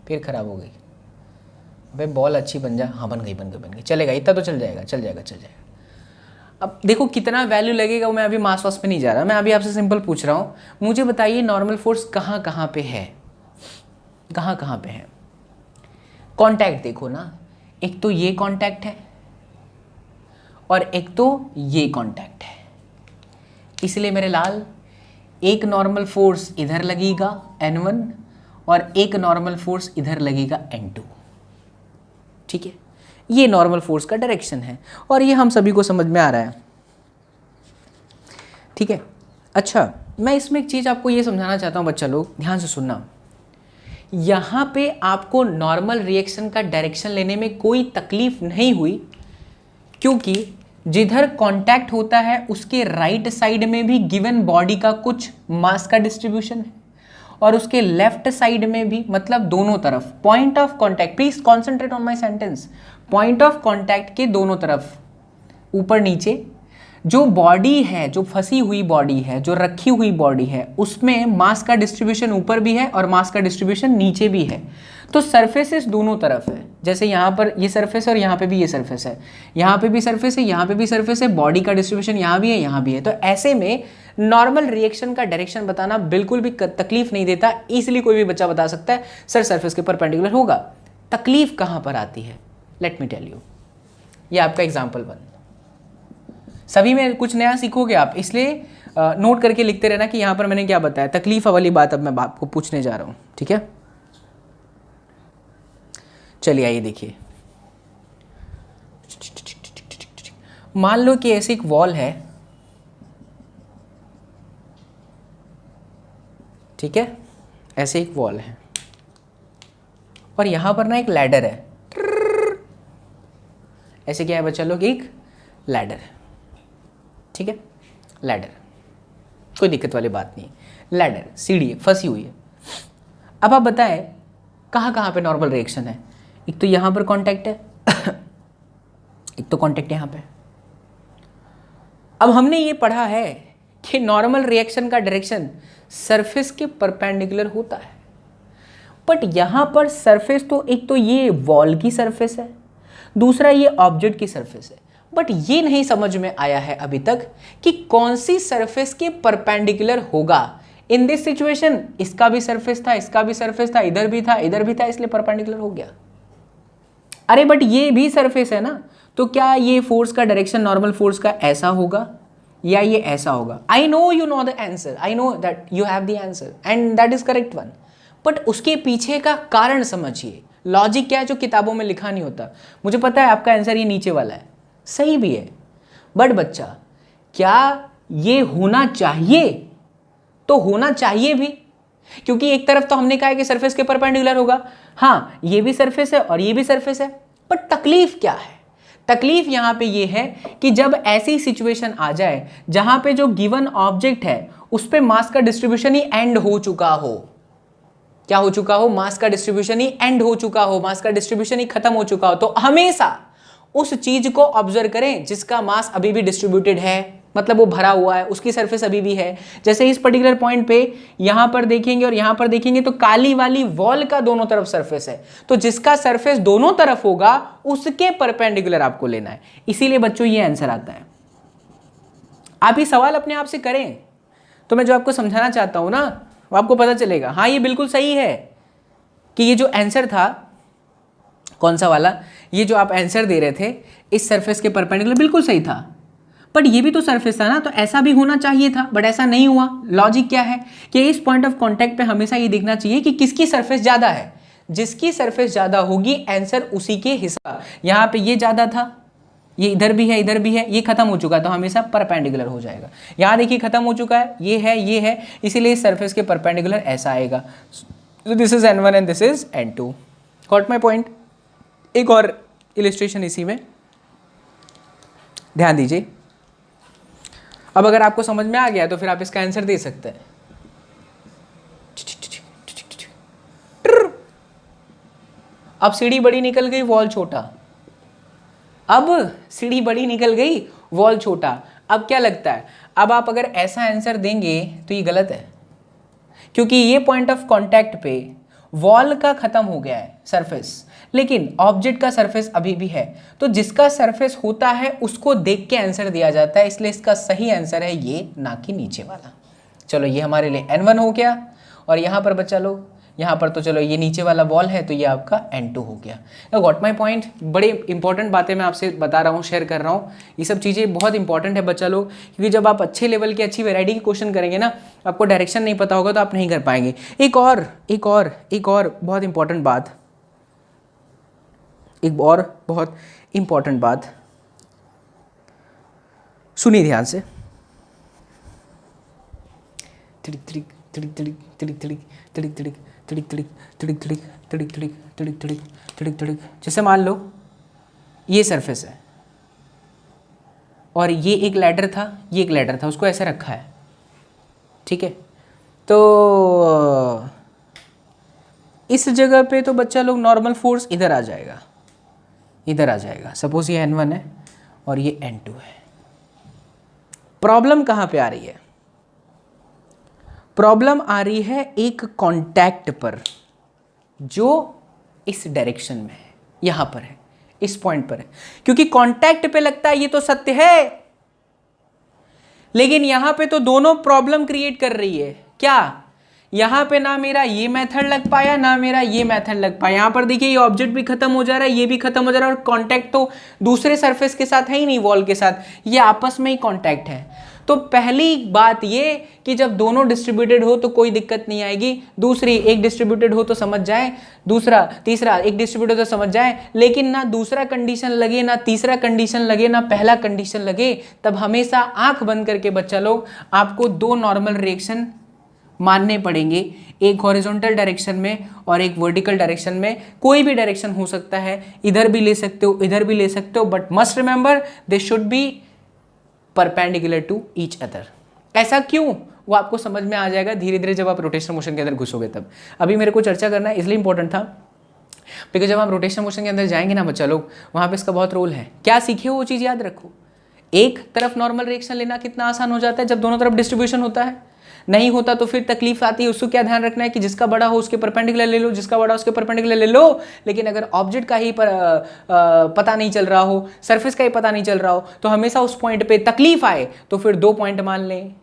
फिर खराब हो गई। भाई बॉल अच्छी बन जा। हाँ बन गई, चलेगा, इतना तो चल जाएगा। अब देखो कितना वैल्यू लगेगा, मैं अभी मास वास पे नहीं जा रहा, मैं अभी आपसे सिंपल पूछ रहा हूँ। मुझे बताइए नॉर्मल फोर्स कहाँ कहाँ पे है? कांटेक्ट देखो ना, एक तो ये कांटेक्ट है और एक तो ये कांटेक्ट है, इसलिए मेरे लाल एक नॉर्मल फोर्स इधर लगेगा N1 और एक नॉर्मल फोर्स इधर लगेगा N2, ठीक है। ये नॉर्मल फोर्स का डायरेक्शन है और ये हम सभी को समझ में आ रहा है, ठीक है। अच्छा, मैं इसमें एक चीज़ आपको ये समझाना चाहता हूँ बच्चा लोग, ध्यान से सुनना। यहाँ पे आपको नॉर्मल रिएक्शन का डायरेक्शन लेने में कोई तकलीफ नहीं हुई, क्योंकि जिधर कांटेक्ट होता है उसके राइट साइड में भी गिवन बॉडी का कुछ मास का डिस्ट्रीब्यूशन है और उसके लेफ्ट साइड में भी, मतलब दोनों तरफ point of contact, please concentrate on my sentence, point of contact के दोनों तरफ ऊपर नीचे जो बॉडी है, जो फंसी हुई बॉडी है, जो रखी हुई बॉडी है, उसमें मास का डिस्ट्रीब्यूशन ऊपर भी है और मास का डिस्ट्रीब्यूशन नीचे भी है। तो सरफेसेस दोनों तरफ है, जैसे यहाँ पर ये सरफेस है और यहाँ पे भी ये सरफेस है, यहाँ पे भी सरफेस है, यहाँ पे भी सरफेस है, बॉडी का डिस्ट्रीब्यूशन यहाँ भी है, यहाँ भी है। तो ऐसे में नॉर्मल रिएक्शन का डायरेक्शन बताना बिल्कुल भी तकलीफ नहीं देता, इसलिए कोई भी बच्चा बता सकता है सर सरफेस के परपेंडिकुलर होगा। तकलीफ कहाँ पर आती है, लेट मी टेल यू। ये आपका एग्जाम्पल 1, सभी में कुछ नया सीखोगे आप, इसलिए नोट करके लिखते रहना कि यहाँ पर मैंने क्या बताया। तकलीफ वाली बात अब मैं आपको पूछने जा रहा हूँ, ठीक है। चलिए आइए देखिए, मान लो कि ऐसी एक वॉल है, ठीक है, ऐसे एक वॉल है और यहाँ पर ना एक लैडर है, ऐसे क्या है बच्चा लोग, एक लैडर है, ठीक है, लैडर, कोई दिक्कत वाली बात नहीं, लैडर सीढ़ी फंसी हुई है। अब आप बताएं कहाँ कहाँ पे नॉर्मल रिएक्शन है। एक तो यहाँ पर कांटेक्ट है एक तो कांटेक्ट यहाँ पे। अब हमने ये पढ़ा है कि नॉर्मल रिएक्शन का डायरेक्शन सरफेस के परपेंडिकुलर होता है, बट यहाँ पर सरफेस तो एक तो ये वॉल की सरफेस है, दूसरा ये ऑब्जेक्ट की सरफेस है, बट ये नहीं समझ में आया है अभी तक कि कौन सी सरफेस के परपेंडिकुलर होगा। इन दिस सिचुएशन इसका भी सरफेस था, इसका भी सरफेस था, इधर भी था, इधर भी था, इसलिए परपेंडिकुलर हो गया। अरे बट ये भी सरफेस है ना, तो क्या ये फोर्स का डायरेक्शन नॉर्मल फोर्स का ऐसा होगा या ये ऐसा होगा? I know you know the answer, I know that you have the answer and that is correct one, but उसके पीछे का कारण समझिए, लॉजिक क्या है जो किताबों में लिखा नहीं होता। मुझे पता है आपका आंसर ये नीचे वाला है, सही भी है, बट बच्चा क्या ये होना चाहिए? तो होना चाहिए भी, क्योंकि एक तरफ तो हमने कहा है कि सरफेस के परपेंडिकुलर होगा, हाँ ये भी सरफेस है और ये भी सरफेस है, बट तकलीफ क्या है? तकलीफ यहां पे ये है कि जब ऐसी सिचुएशन आ जाए जहां पे जो गिवन ऑब्जेक्ट है उस पे मास का डिस्ट्रीब्यूशन ही एंड हो चुका हो। क्या हो चुका हो? मास का डिस्ट्रीब्यूशन ही एंड हो चुका हो, मास का डिस्ट्रीब्यूशन ही खत्म हो चुका हो। तो हमेशा उस चीज को ऑब्जर्व करें जिसका मास अभी भी डिस्ट्रीब्यूटेड है, मतलब वो भरा हुआ है, उसकी सरफेस अभी भी है। जैसे इस पर्टिकुलर पॉइंट पे यहां पर देखेंगे और यहां पर देखेंगे तो काली वाली वॉल का दोनों तरफ सरफेस है, तो जिसका सरफेस दोनों तरफ होगा उसके परपेंडिकुलर आपको लेना है। इसीलिए बच्चों ये आंसर आता है। आप ये सवाल अपने आप से करें तो मैं जो आपको समझाना चाहता हूं ना वो आपको पता चलेगा, हाँ ये बिल्कुल सही है कि ये जो आंसर था, कौन सा वाला, ये जो आप आंसर दे रहे थे इस सरफेस के परपेंडिकुलर बिल्कुल सही था, बट ये भी तो सरफेस था ना, तो ऐसा भी होना चाहिए था, बट ऐसा नहीं हुआ। लॉजिक क्या है कि इस पॉइंट ऑफ कांटेक्ट पे हमेशा ये देखना चाहिए कि किसकी सरफेस ज्यादा है। जिसकी सरफेस ज्यादा होगी आंसर उसी के हिस्सा। यहाँ पे ये ज्यादा था, ये इधर भी है, इधर भी है, ये खत्म हो चुका है, तो हमेशा परपेंडिकुलर हो जाएगा। यहाँ देखिए खत्म हो चुका है, ये है, इसीलिए इस सरफेस के परपेंडिकुलर ऐसा आएगा। So this is N1 and this is N2. Got my point? एक और इलिस्ट्रेशन इसी में ध्यान दीजिए। अब अगर आपको समझ में आ गया तो फिर आप इसका आंसर दे सकते हैं। अब सीढ़ी बड़ी निकल गई, वॉल छोटा। अब सीढ़ी बड़ी निकल गई, वॉल छोटा। अब क्या लगता है, अब आप अगर ऐसा आंसर देंगे तो ये गलत है, क्योंकि ये पॉइंट ऑफ कांटेक्ट पे वॉल का खत्म हो गया है सरफेस, लेकिन ऑब्जेक्ट का सरफेस अभी भी है। तो जिसका सरफेस होता है उसको देख के आंसर दिया जाता है, इसलिए इसका सही आंसर है ये, ना कि नीचे वाला। चलो ये हमारे लिए N1 हो गया, और यहाँ पर बच्चा लोग, यहाँ पर तो चलो ये नीचे वाला वॉल है तो ये आपका N2 हो गया। Got my point. बड़े इंपॉर्टेंट बातें मैं आपसे बता रहा हूँ, शेयर कर रहा हूँ। ये सब चीज़ें बहुत इंपॉर्टेंट है बच्चा लोग, क्योंकि जब आप अच्छे लेवल की अच्छी वैरायटी के क्वेश्चन करेंगे ना, आपको डायरेक्शन नहीं पता होगा तो आप नहीं कर पाएंगे। एक और बहुत इंपॉर्टेंट बात, एक और बहुत इंपॉर्टेंट बात सुनिए ध्यान से। तिड़िक तिड़िक तिड़िक तिड़िक तिड़िक तिड़िक तिड़िक तिड़िक तिड़िक तिड़िक तिड़िक तिड़िक तिड़िक तिड़िक तिड़िक तिड़िक तिड़िक तिड़िक। जैसे मान लो ये सरफेस है और ये एक लैडर था, ये एक लैडर था, उसको ऐसे रखा है, ठीक है। तो इस जगह पे तो बच्चा लोग नॉर्मल फोर्स इधर आ जाएगा, इधर आ जाएगा। सपोज ये N1 है और ये N2 है। प्रॉब्लम कहाँ पे आ रही है? प्रॉब्लम आ रही है एक कांटेक्ट पर जो इस डायरेक्शन में है, यहां पर है, इस पॉइंट पर है। क्योंकि कांटेक्ट पे लगता है ये तो सत्य है, लेकिन यहां पे तो दोनों प्रॉब्लम क्रिएट कर रही है। क्या? यहां पे ना मेरा ये मेथड लग पाया ना मेरा ये मेथड लग पाया। यहां पर देखिए ये ऑब्जेक्ट भी खत्म हो जा रहा है, ये भी खत्म हो जा रहा है, और कांटेक्ट तो दूसरे सरफेस के साथ है ही नहीं, वॉल के साथ, ये आपस में ही कांटेक्ट है। तो पहली बात ये कि जब दोनों डिस्ट्रीब्यूटेड हो तो कोई दिक्कत नहीं आएगी। दूसरी, एक डिस्ट्रीब्यूटेड हो तो समझ जाए, दूसरा तीसरा एक डिस्ट्रीब्यूटेड हो तो समझ जाए, लेकिन ना दूसरा कंडीशन लगे ना तीसरा कंडीशन लगे ना पहला कंडीशन लगे, तब हमेशा आंख बंद करके बच्चा लोग आपको दो नॉर्मल रिएक्शन मानने पड़ेंगे, एक हॉरिजॉन्टल डायरेक्शन में और एक वर्टिकल डायरेक्शन में। कोई भी डायरेक्शन हो सकता है, इधर भी ले सकते हो इधर भी ले सकते हो, but must remember they should be perpendicular to each other. ऐसा क्यों, वो आपको समझ में आ जाएगा धीरे धीरे जब आप रोटेशनल मोशन के अंदर घुसोगे तब। अभी मेरे को चर्चा करना इसलिए इंपॉर्टेंट था बिकॉज जब हम रोटेशनल मोशन के अंदर जाएंगे ना बच्चा लोग, वहाँ पे इसका बहुत रोल है। क्या सीखे हो वो चीज़ याद रखो। एक तरफ नॉर्मल रिएक्शन लेना कितना आसान हो जाता है जब दोनों तरफ डिस्ट्रीब्यूशन होता है, नहीं होता तो फिर तकलीफ आती है। उसको क्या ध्यान रखना है कि जिसका बड़ा हो उसके परपेंडिकुलर ले लो, जिसका बड़ा उसके परपेंडिकुलर ले लो। लेकिन अगर ऑब्जेक्ट का ही पता नहीं चल रहा हो, सरफेस का ही पता नहीं चल रहा हो, तो हमेशा उस पॉइंट पे तकलीफ आए तो फिर दो पॉइंट मान लें,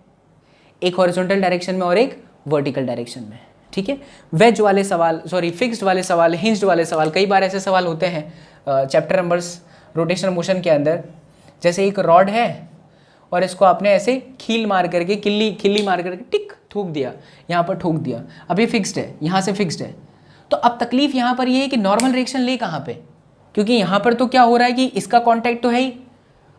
एक हॉरिजॉन्टल डायरेक्शन में और एक वर्टिकल डायरेक्शन में, ठीक है। वेज वाले सवाल, सॉरी फिक्स्ड वाले सवाल, हिंज्ड वाले सवाल, कई बार ऐसे सवाल होते हैं चैप्टर नंबर्स रोटेशनल मोशन के अंदर। जैसे एक रॉड है और इसको आपने ऐसे खील मार करके, खिल्ली मार करके टिक ठोक दिया, यहाँ पर ठोक दिया, अब ये फिक्स्ड है, यहाँ से फिक्स्ड है। तो अब तकलीफ यहाँ पर ये है कि नॉर्मल रिएक्शन ले कहाँ पे, क्योंकि यहाँ पर तो क्या हो रहा है कि इसका कांटेक्ट तो है ही,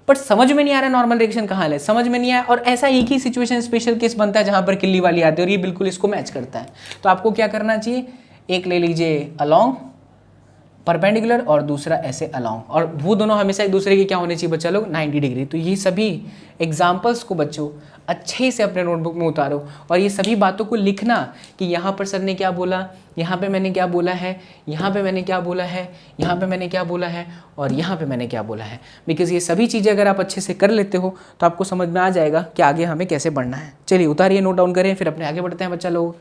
बट समझ में नहीं आ रहा नॉर्मल रिएक्शन कहाँ ले, समझ में नहीं आया। और ऐसा एक ही सिचुएशन स्पेशल केस बनता है जहाँ पर किल्ली वाली आती है और ये बिल्कुल इसको मैच करता है। तो आपको क्या करना चाहिए, एक ले लीजिए अलॉन्ग परपेंडिकुलर और दूसरा ऐसे अलॉन्ग, और वो दोनों हमेशा एक दूसरे के क्या होने चाहिए बच्चा लोग, 90 डिग्री। तो ये सभी एग्जाम्पल्स को बच्चों अच्छे से अपने नोटबुक में उतारो और ये सभी बातों को लिखना कि यहाँ पर सर ने क्या बोला, यहाँ पे मैंने क्या बोला है, यहाँ पे मैंने क्या बोला है, यहाँ पे मैंने क्या बोला है और यहाँ पे मैंने क्या बोला है। बिकॉज ये सभी चीज़ें अगर आप अच्छे से कर लेते हो तो आपको समझ में आ जाएगा कि आगे हमें कैसे बढ़ना है। चलिए उतारिए, नोट डाउन करें, फिर अपने आगे बढ़ते हैं बच्चा लोग।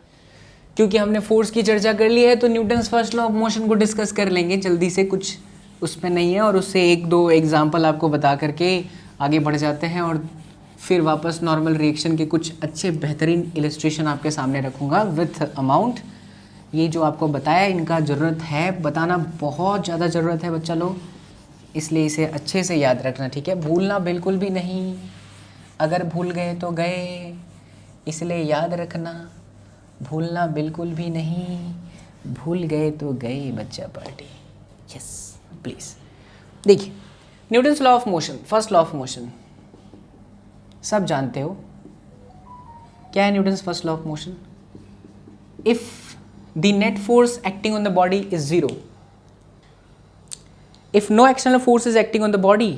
क्योंकि हमने फोर्स की चर्चा कर ली है तो Newton's first law of motion को डिस्कस कर लेंगे जल्दी से, कुछ उसमें नहीं है, और उससे एक दो एग्जाम्पल आपको बता करके आगे बढ़ जाते हैं और फिर वापस नॉर्मल रिएक्शन के कुछ अच्छे बेहतरीन इलस्ट्रेशन आपके सामने रखूँगा विथ अमाउंट। ये जो आपको बताया इनका ज़रूरत है, बताना बहुत ज़्यादा ज़रूरत है बच्चा लोग, इसलिए इसे अच्छे से याद रखना, ठीक है। भूलना बिल्कुल भी नहीं, अगर भूल गए तो गए, इसलिए याद रखना, भूलना बिल्कुल भी नहीं, भूल गए तो गए बच्चा पार्टी। Yes please. देखिए Newton's law of motion, first law of motion सब जानते हो क्या है। Newton's first law of motion, if the net force acting on the body is zero, if no external force is acting on the body,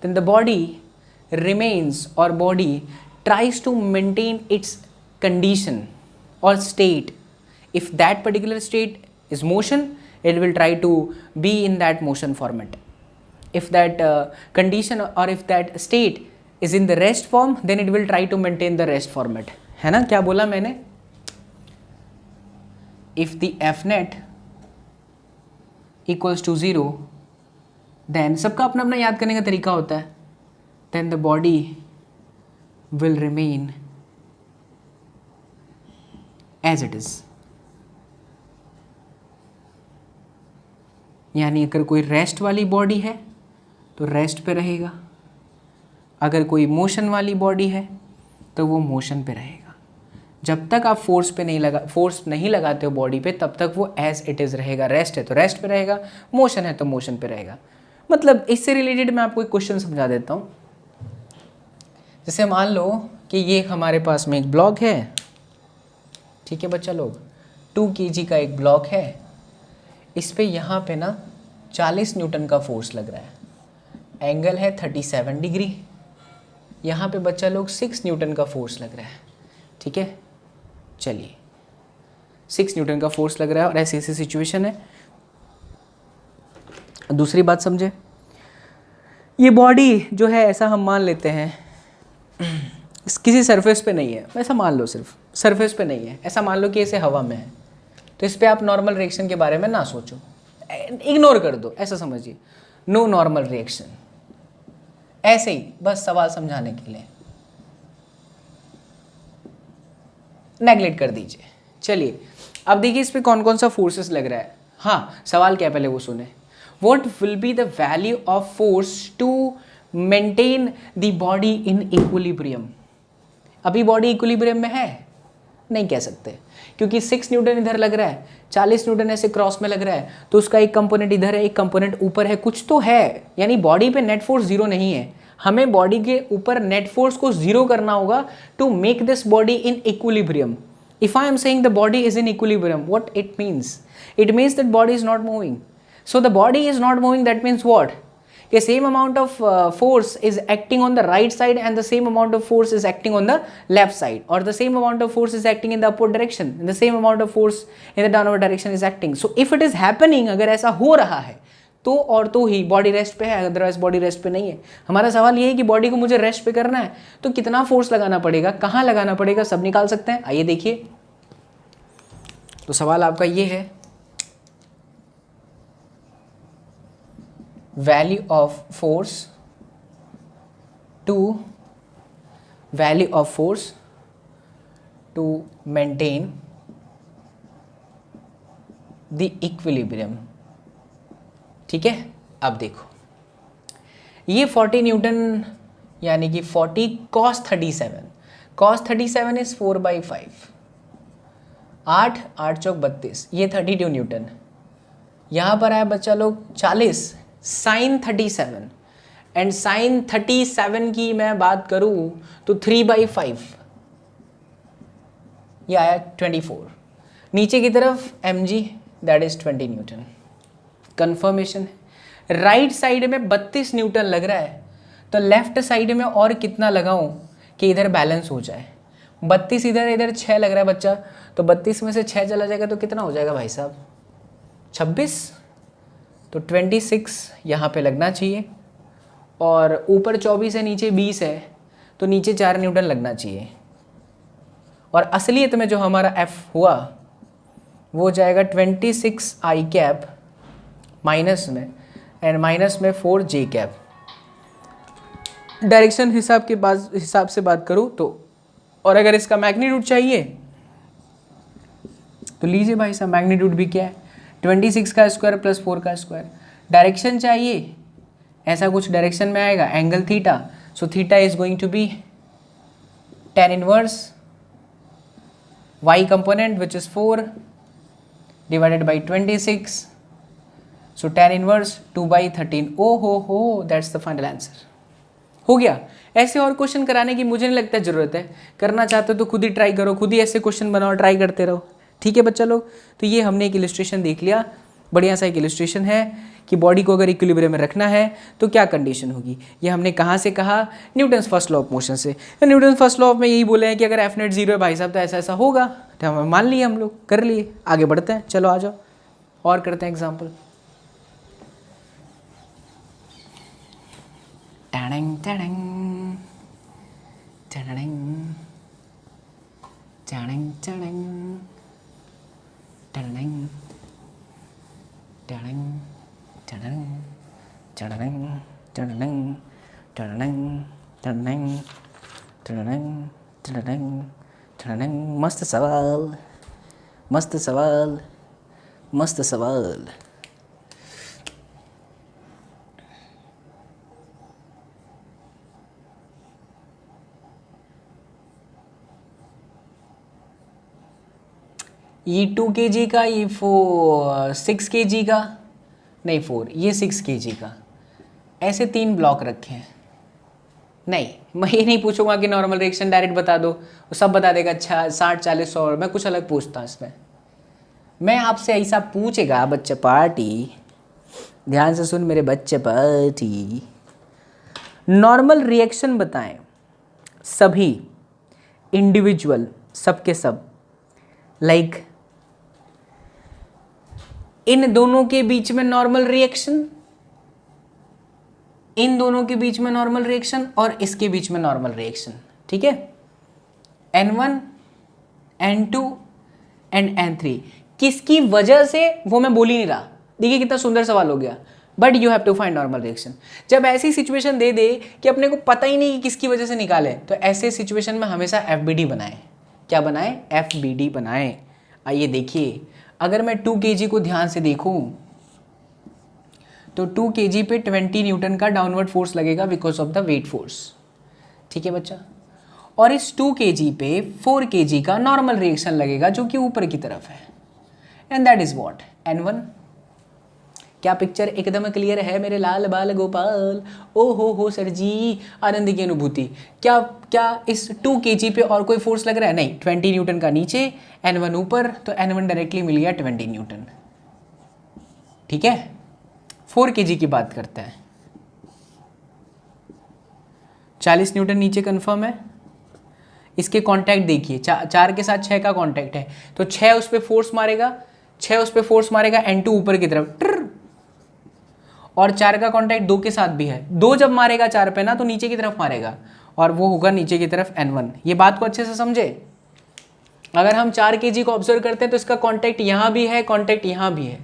then the body remains or body tries to maintain its condition or state. If that particular state is motion, it will try to be in that motion format. If that condition or if that state is in the rest form, then it will try to maintain the rest format. है ना, क्या बोला मैंने? If the F net equals to 0, then सबका अपना अपना याद करने का तरीका होता है, then the body will remain as it is. यानी अगर कोई रेस्ट वाली बॉडी है तो रेस्ट पे रहेगा, अगर कोई मोशन वाली बॉडी है तो वो मोशन पे रहेगा। जब तक आप फोर्स नहीं लगाते हो बॉडी पे तब तक वो एज इट इज़ रहेगा। रेस्ट है तो रेस्ट पे रहेगा, मोशन है तो मोशन पे रहेगा। मतलब इससे रिलेटेड मैं आपको एक क्वेश्चन समझा देता हूँ। जैसे मान लो कि ये हमारे पास में एक ब्लॉक है, ठीक है बच्चा लोग, 2 kg का एक ब्लॉक है, इस पे यहाँ पे ना 40 न्यूटन का फोर्स लग रहा है, एंगल है 37 डिग्री, यहाँ पे बच्चा लोग 6 न्यूटन का फोर्स लग रहा है, ठीक है। चलिए 6 न्यूटन का फोर्स लग रहा है और ऐसी ऐसी सिचुएशन है। दूसरी बात समझे, ये बॉडी जो है ऐसा हम मान लेते हैं किसी सरफेस पे नहीं है, ऐसा मान लो, सिर्फ सरफेस पे नहीं है, ऐसा मान लो कि ऐसे हवा में है, तो इस पे आप नॉर्मल रिएक्शन के बारे में ना सोचो, इग्नोर कर दो, ऐसा समझिए, नो नॉर्मल रिएक्शन, ऐसे ही बस सवाल समझाने के लिए नेगलेक्ट कर दीजिए। चलिए अब देखिए इस पे कौन कौन सा फोर्सेस लग रहा है। हाँ, सवाल क्या है पहले वो सुने। What will be the value of force to maintain the body in equilibrium? अभी बॉडी इक्विलिब्रियम में है, नहीं कह सकते, क्योंकि 6 न्यूटन इधर लग रहा है, 40 न्यूटन ऐसे क्रॉस में लग रहा है, तो उसका एक कंपोनेंट इधर है, एक कंपोनेंट ऊपर है, कुछ तो है, यानी बॉडी पे नेट फोर्स जीरो नहीं है। हमें बॉडी के ऊपर नेट फोर्स को जीरो करना होगा to make this body in equilibrium. If I am saying the body is in equilibrium, what it means? It means that body is not moving. So the body is not moving, that means what? The same amount of force is acting on the right side and the same amount of force is acting on the left side, or the same amount of force is acting in the upward direction and the same amount of force in the downward direction is acting. So if it is happening, अगर ऐसा हो रहा है तो और तो ही body rest पे है, अदरवाइज बॉडी रेस्ट पे नहीं है। हमारा सवाल ये है कि बॉडी को मुझे रेस्ट पे करना है तो कितना फोर्स लगाना पड़ेगा, कहाँ लगाना पड़ेगा, सब निकाल सकते हैं। आइए देखिए, तो सवाल आपका ये है, value of force to maintain the equilibrium, ठीक है। अब देखो ये 40 न्यूटन यानी कि 40 cos 37 इज 4/5, 8 चौक 32, ये 32 न्यूटन। यहाँ पर आया बच्चा लोग 40 sin 37, एंड sin 37 की मैं बात करूँ तो 3/5, ये आया 24। नीचे की तरफ mg that is 20 Newton. Confirmation है, राइट साइड में 32 न्यूटन लग रहा है, तो लेफ्ट साइड में और कितना लगाऊं कि इधर बैलेंस हो जाए। 32 इधर 6 लग रहा है बच्चा, तो 32 में से 6 चला जाएगा तो कितना हो जाएगा भाई साहब, 26। तो 26 यहाँ पे लगना चाहिए, और ऊपर 24 है, नीचे 20 है, तो नीचे 4 न्यूटन लगना चाहिए। और असलियत में जो हमारा F हुआ वो जाएगा 26 I कैप माइनस में, एंड माइनस में 4 J कैप। डायरेक्शन हिसाब से बात करूँ तो, और अगर इसका मैग्नीट्यूड चाहिए तो लीजिए भाई साहब, मैग्नीट्यूड भी क्या है, 26 का स्क्वायर प्लस 4 का स्क्वायर। डायरेक्शन चाहिए, ऐसा कुछ डायरेक्शन में आएगा, angle theta, so theta is going to be tan inverse y component which is 4 divided by 26, so tan inverse 2/13। ओ हो दैट्स द फाइनल आंसर। हो गया। ऐसे और क्वेश्चन कराने की मुझे नहीं लगता ज़रूरत है, करना चाहते हो तो खुद ही ट्राई करो, खुद ही ऐसे क्वेश्चन बनाओ, ट्राई करते रहो, ठीक है बच्चा लोग। तो ये हमने एक इलस्ट्रेशन देख लिया, बढ़िया सा एक इलस्ट्रेशन है कि बॉडी को अगर इक्विलिब्रियम में रखना है तो क्या कंडीशन होगी। ये हमने कहाँ से कहा, Newton's first law of motion से। तो न्यूटन्स फर्स्ट लॉ में यही बोले हैं कि अगर एफ नेट 0 है भाई साहब तो ऐसा ऐसा होगा, तो हम मान लिए, हम लोग कर लिए, आगे बढ़ते हैं। चलो आ जाओ और करते हैं एग्जाम्पल। टैडंग टैडंग टैडंग टैडंग टैडंग टैडंग टैडंग टैडंग टैडंग टैडंग टैडंग टैडंग टैडंग टैडंग। मस्त सवाल, मस्त सवाल, मस्त सवाल। ये 2 kg का, ये 6 kg का, नहीं 4, ये 6 kg का, ऐसे 3 ब्लॉक रखे हैं। नहीं, मैं ये नहीं पूछूंगा कि नॉर्मल रिएक्शन डायरेक्ट बता दो, वो सब बता देगा। अच्छा 60 40 100, मैं कुछ अलग पूछता हूँ इसमें। मैं आपसे ऐसा पूछेगा बच्चे पार्टी, ध्यान से सुन मेरे बच्चे पार्टी, नॉर्मल रिएक्शन बताएं सभी इंडिविजुअल, सबके सब, लाइक इन दोनों के बीच में नॉर्मल रिएक्शन, इन दोनों के बीच में नॉर्मल रिएक्शन और इसके बीच में नॉर्मल रिएक्शन, ठीक है। N1, N2 एंड N3 किसकी वजह से, वो मैं बोल ही नहीं रहा। देखिए कितना सुंदर सवाल हो गया, but you have to find normal reaction. जब ऐसी सिचुएशन दे दे कि अपने को पता ही नहीं कि किसकी वजह से निकाले, तो ऐसे सिचुएशन में हमेशा FBD बनाएं। क्या बनाएं? FBD बनाएं। आइए देखिए, अगर मैं 2 kg को ध्यान से देखूं तो 2 kg पे 20 न्यूटन का डाउनवर्ड फोर्स लगेगा because of the weight force, ठीक है बच्चा। और इस 2 kg पे 4 kg का नॉर्मल रिएक्शन लगेगा जो कि ऊपर की तरफ है, and that is what, N1। क्या पिक्चर एकदम क्लियर है मेरे लाल बाल गोपाल? ओ हो सर जी, आनंद की अनुभूति। क्या क्या इस 2 kg पे और कोई फोर्स लग रहा है? नहीं, 20 न्यूटन का नीचे, N1 ऊपर, तो N1 डायरेक्टली मिल गया 20 न्यूटन, ठीक है। 4 kg की बात करते हैं, 40 न्यूटन नीचे कंफर्म है। इसके कांटेक्ट देखिए, 4 के साथ 6 का कांटेक्ट है, तो 6 उस पर फोर्स मारेगा, 6 उस पर फोर्स मारेगा, N2 ऊपर की तरफ ट्र, और 4 का कांटेक्ट 2 के साथ भी है। 2 जब मारेगा 4 पे ना, तो नीचे की तरफ मारेगा, और वो होगा नीचे की तरफ N1। ये बात को अच्छे से समझे। अगर हम 4 kg को ऑब्जर्व करते हैं तो इसका कांटेक्ट यहाँ भी है, कांटेक्ट यहाँ भी है,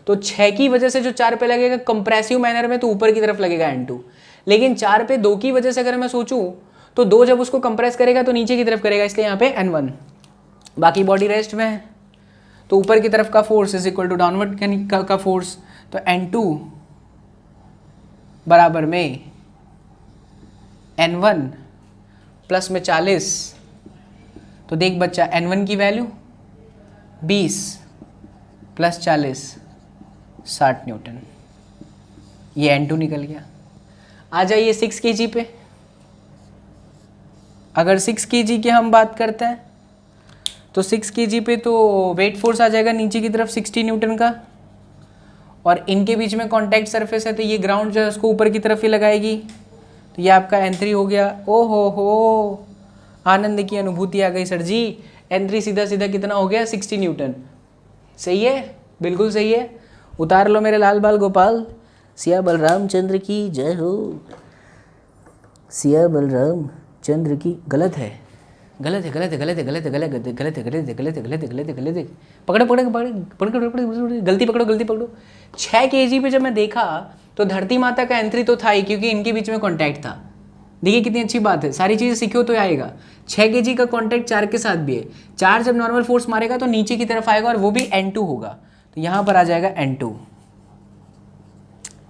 तो 6 की वजह से जो 4 पे लगेगा कंप्रेसिव मैनर में, तो ऊपर की तरफ लगेगा N2। लेकिन 4 पे 2 की वजह से अगर मैं सोचूं तो 2 जब उसको कंप्रेस करेगा तो नीचे की तरफ करेगा, इसलिए यहाँ पे N1। बाकी बॉडी रेस्ट में है, तो ऊपर की तरफ का force is equal to downward का फोर्स, तो N2 बराबर में N1 प्लस में 40। तो देख बच्चा, N1 की वैल्यू 20 प्लस 40 60 न्यूटन, ये N2 निकल गया। आ जाइए 6 kg पे। अगर 6 kg की हम बात करते हैं तो 6 kg पे तो वेट फोर्स आ जाएगा नीचे की तरफ 60 न्यूटन का, और इनके बीच में कांटेक्ट सरफेस है, तो ये ग्राउंड जो है उसको ऊपर की तरफ ही लगाएगी, तो ये आपका N3 हो गया। ओ हो, आनंद की अनुभूति आ गई सर जी। N3 सीधा सीधा कितना हो गया? 60 न्यूटन। सही है, बिल्कुल सही है। उतार लो मेरे लाल बाल गोपाल। सिया बलराम चंद्र की जय हो, सिया बलराम चंद्र की। गलत है, गलत है, गलत है, गलत है, गलत है, गलत है, गलत है, गलत है, गलत है, गलत है, गलत है, गलत है। पकड़ो पकड़ो पकड़ो पकड़ो, गलती पकड़ो, गलती पकड़ो। 6 kg पे जब मैं देखा तो धरती माता का N3 तो था ही, क्योंकि इनके बीच में कॉन्टैक्ट था। देखिए कितनी अच्छी बात है, सारी चीज़ें सीखो तो आएगा। 6 kg का कॉन्टैक्ट 4 के साथ भी है। 4 जब नॉर्मल फोर्स मारेगा तो नीचे की तरफ आएगा, और वो भी N2 होगा, तो यहाँ पर आ जाएगा N2,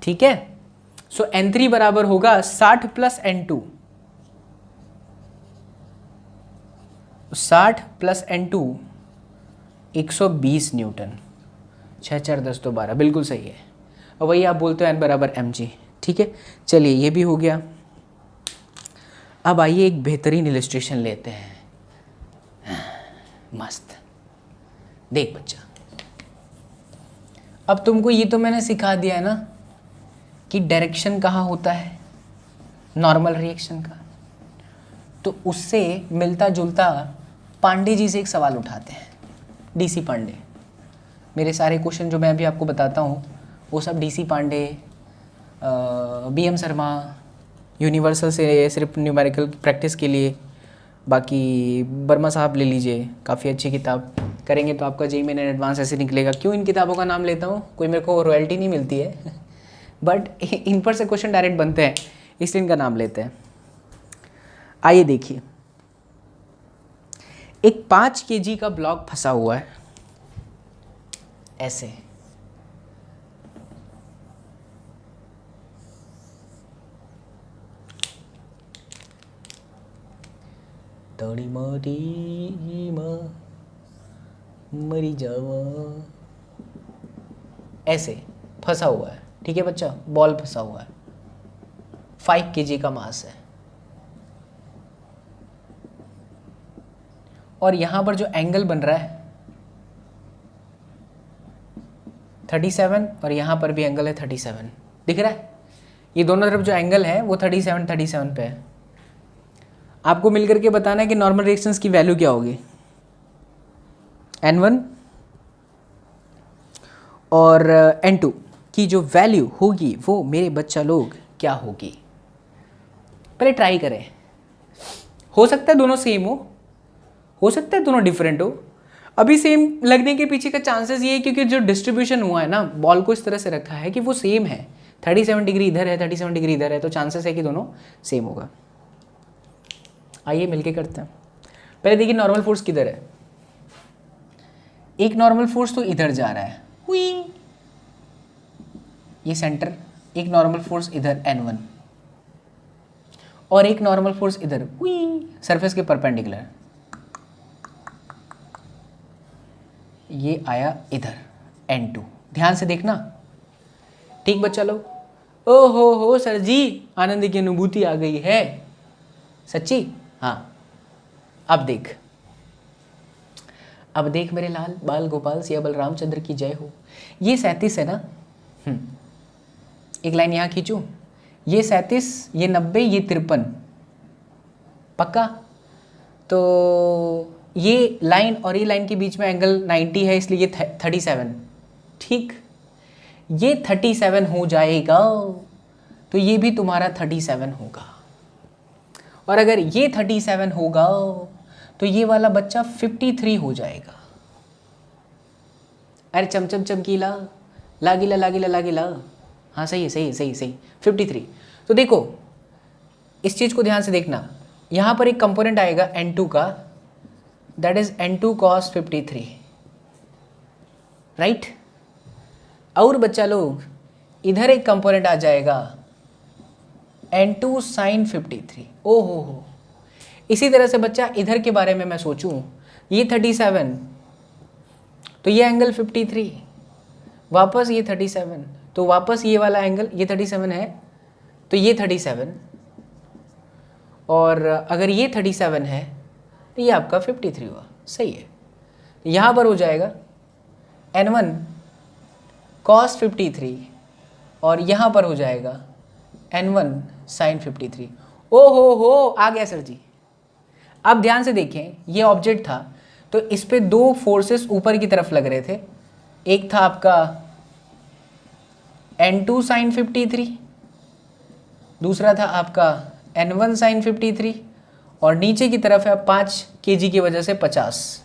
ठीक है। सो N3 बराबर होगा 60 plus N2, 60 plus N2 120 Newton. 6 4 10 तो 12, बिल्कुल सही है। और वही आप बोलते हो N बराबर mg, ठीक है। चलिए ये भी हो गया। अब आइए एक बेहतरीन इलस्ट्रेशन लेते हैं। मस्त, देख बच्चा, अब तुमको ये तो मैंने सिखा दिया है ना कि डायरेक्शन कहाँ होता है नॉर्मल रिएक्शन का। तो उससे मिलता जुलता पांडे जी से एक सवाल उठाते हैं, DC पांडे। मेरे सारे क्वेश्चन जो मैं अभी आपको बताता हूँ वो सब DC Pandey, BM Sharma, universal से सिर्फ न्यूमेरिकल प्रैक्टिस के लिए। बाकी वर्मा साहब ले लीजिए, काफ़ी अच्छी किताब, करेंगे तो आपका JEE मेन एडवांस ऐसे निकलेगा। क्यों इन किताबों का नाम लेता हूँ? कोई मेरे को रॉयल्टी नहीं मिलती है बट इन पर से क्वेश्चन डायरेक्ट बनते हैं, इसलिए इनका नाम लेते हैं। आइए देखिए, एक 5 kg का ब्लॉक फंसा हुआ है ऐसे, तड़ी मरी मरी जावा, ऐसे फंसा हुआ है, ठीक है बच्चा। बॉल फंसा हुआ है, 5 kg का मास है, और यहाँ पर जो एंगल बन रहा है 37 और यहाँ पर भी एंगल है 37, दिख रहा है? ये दोनों तरफ जो एंगल है वो 37 पे है। आपको मिलकर के बताना है कि नॉर्मल रिएक्शंस की वैल्यू क्या होगी, N1 और N2 की जो वैल्यू होगी वो मेरे बच्चा लोग क्या होगी। पहले ट्राई करें, हो सकता है दोनों सेम हो सकता है दोनों डिफरेंट हो। अभी सेम लगने के पीछे का चांसेस ये है क्योंकि जो डिस्ट्रीब्यूशन हुआ है ना, बॉल को इस तरह से रखा है कि वो सेम है, 37 डिग्री इधर है 37 डिग्री इधर है, तो चांसेस है कि दोनों सेम होगा। आइए मिलके करते हैं। पहले देखिए नॉर्मल फोर्स किधर है। एक नॉर्मल फोर्स तो इधर जा रहा है, ये सेंटर, एक नॉर्मल फोर्स इधर N1 और एक नॉर्मल फोर्स इधर सरफेस के परपेंडिकुलर, ये आया इधर N2। ध्यान से देखना, ठीक बच्चा लोग। ओ हो सर जी, आनंद की अनुभूति आ गई है, सच्ची? हाँ, अब देख मेरे लाल बाल गोपाल सिया बल रामचंद्र की जय हो। ये 37 है ना, एक लाइन यहाँ खींचूं, ये 37, ये 90, ये 53, पक्का? तो ये लाइन और ये लाइन के बीच में एंगल 90 है, इसलिए ये 37, ठीक? ये 37 हो जाएगा, तो ये भी तुम्हारा 37 होगा। और अगर ये 37 होगा तो ये वाला बच्चा 53 हो जाएगा। अरे चमचम चमकीला लागिला, हाँ सही है, 53। तो देखो इस चीज़ को ध्यान से देखना, यहाँ पर एक कंपोनेंट आएगा N2 का, that is N2 cos 53, right? और बच्चा लोग इधर एक कंपोनेंट आ जाएगा N2 sin 53। ओहो, इसी तरह से बच्चा इधर के बारे में मैं सोचूं, ये 37 तो ये एंगल 53, वापस ये 37 तो वापस ये वाला एंगल, ये 37 है तो ये 37, और अगर ये 37 है तो ये आपका 53 हुआ, सही है। यहाँ पर हो जाएगा N1 cos 53 और यहाँ पर हो जाएगा N1 sin 53। हो आ गया सर जी। अब ध्यान से देखें, ये ऑब्जेक्ट था तो इस पे दो फोर्सेस ऊपर की तरफ लग रहे थे, एक था आपका N2 sin 53, दूसरा था आपका N1 sin 53, और नीचे की तरफ है 5 kg की वजह से 50,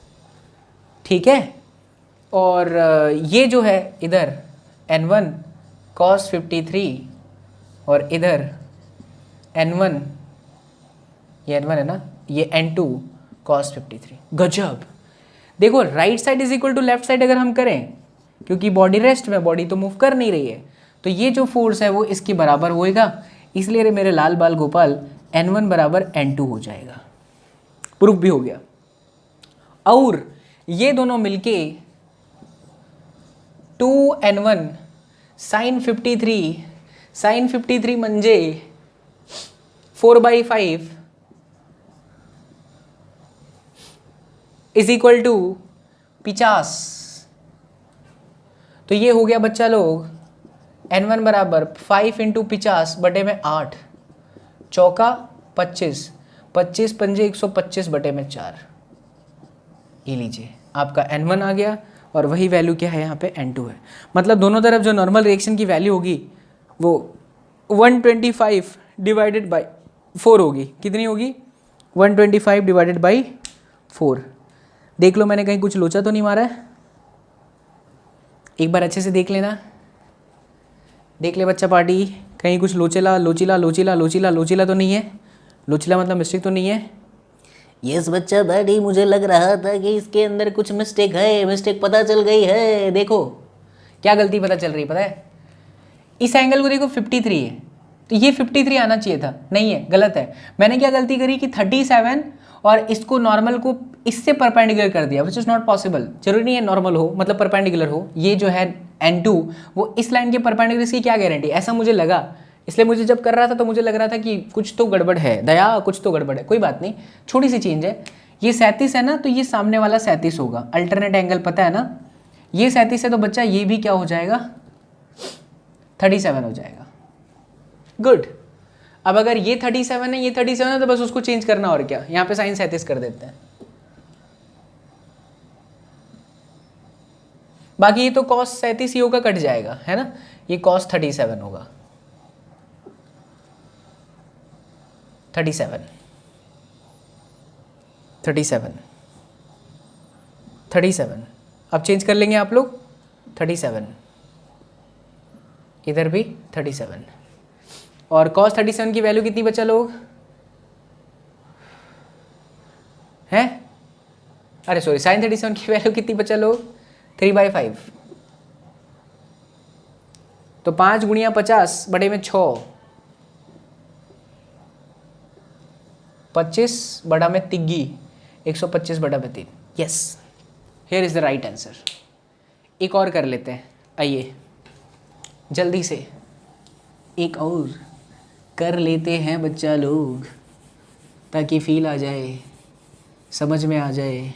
ठीक है? और ये जो है इधर N1 cos 53 और इधर N1, ये N1 है ना, ये N2 cos 53। गजब। देखो right side is equal to left side अगर हम करें, क्योंकि बॉडी रेस्ट में, बॉडी तो मूव कर नहीं रही है, तो ये जो फोर्स है वो इसके बराबर होएगा, इसलिए मेरे लाल बाल गोपाल N1 बराबर N2 हो जाएगा। प्रूफ भी हो गया। और ये दोनों मिलके 2N1 sin 53 म्हणजे 4/5 इज इक्वल टू 50। तो ये हो गया बच्चा लोग N1 बराबर 5 × 50 बटे में 8, चौका 25, 25 पंजे 125 बटे में 4। ये लीजिए आपका N1 आ गया, और वही वैल्यू क्या है यहाँ पे N2 है। मतलब दोनों तरफ जो नॉर्मल रिएक्शन की वैल्यू होगी वो 125 डिवाइडेड बाई 4 होगी। कितनी होगी? 125 डिवाइडेड बाई 4। देख लो मैंने कहीं कुछ लोचा तो नहीं मारा है, एक बार अच्छे से देख लेना। देख ले बच्चा पार्टी, कहीं कुछ लोचीला तो नहीं है? लोचीला मतलब मिस्टेक तो नहीं है? यस बच्चा पार्टी, मुझे लग रहा था कि इसके अंदर कुछ मिस्टेक है, मिस्टेक पता चल गई है। देखो क्या गलती पता चल रही पता है? इस एंगल को देखो 53 है, तो ये 53 आना चाहिए था, नहीं है, गलत है। मैंने क्या गलती करी कि 37 और इसको नॉर्मल को इससे परपेंडिकुलर कर दिया, विच इज़ नॉट पॉसिबल। जरूरी नहीं है नॉर्मल हो मतलब परपेंडिकुलर हो। ये जो है N2 वो इस लाइन के परपेंडिकुलर, इसकी क्या गारंटी? ऐसा मुझे लगा, इसलिए मुझे जब कर रहा था तो मुझे लग रहा था कि कुछ तो गड़बड़ है दया, कुछ तो गड़बड़ है। कोई बात नहीं, छोटी सी चेंज है। ये 37 है ना, तो ये सामने वाला 37 होगा। अल्टरनेट एंगल पता है ना, ये 37 है तो बच्चा ये भी क्या हो जाएगा, 37 हो जाएगा। गुड। अब अगर ये 37 है, ये 37 है, तो बस उसको चेंज करना और क्या, यहाँ पे साइन 37 कर देते हैं। बाकी ये तो cos 37 ही होगा, कट जाएगा, है ना, ये cos 37 होगा, 37 अब चेंज कर लेंगे आप लोग, 37 इधर भी 37, और cos 37 की वैल्यू कितनी बचा लोग हैं, अरे सॉरी sin 37 की वैल्यू कितनी बचा लोग, 3/5, तो 5 गुणिया 50 बड़े में 6, 25 बड़ा में तिग्गी, 125 बड़ा में 3। Yes, here is the right answer. एक और कर लेते हैं, आइए जल्दी से एक और कर लेते हैं बच्चा लोग, ताकि फील आ जाए, समझ में आ जाए,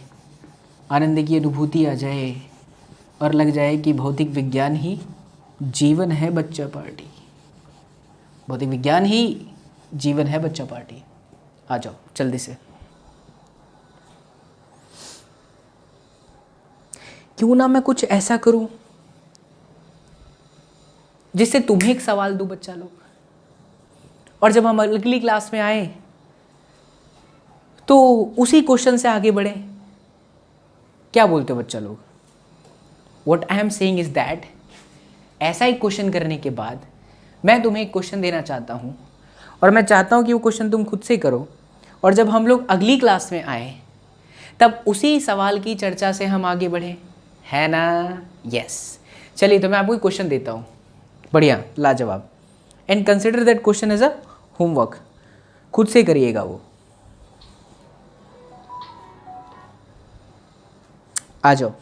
आनंद की अनुभूति आ जाए, और लग जाए कि भौतिक विज्ञान ही जीवन है बच्चा पार्टी, भौतिक विज्ञान ही जीवन है बच्चा पार्टी। आ जाओ जल्दी से। क्यों ना मैं कुछ ऐसा करूं जिससे तुम्हें एक सवाल दूं बच्चा लोग, और जब हम अगली क्लास में आए तो उसी क्वेश्चन से आगे बढ़े। क्या बोलते हो बच्चा लोग? What I am saying is that ऐसा एक क्वेश्चन करने के बाद मैं तुम्हें एक क्वेश्चन देना चाहता हूँ, और मैं चाहता हूँ कि वो क्वेश्चन तुम खुद से करो, और जब हम लोग अगली क्लास में आए तब उसी सवाल की चर्चा से हम आगे बढ़े, है ना? यस। चलिए तो मैं आपको एक क्वेश्चन देता हूँ, बढ़िया लाजवाब, and consider that question as a homework, खुद से करिएगा वो। आ जाओ,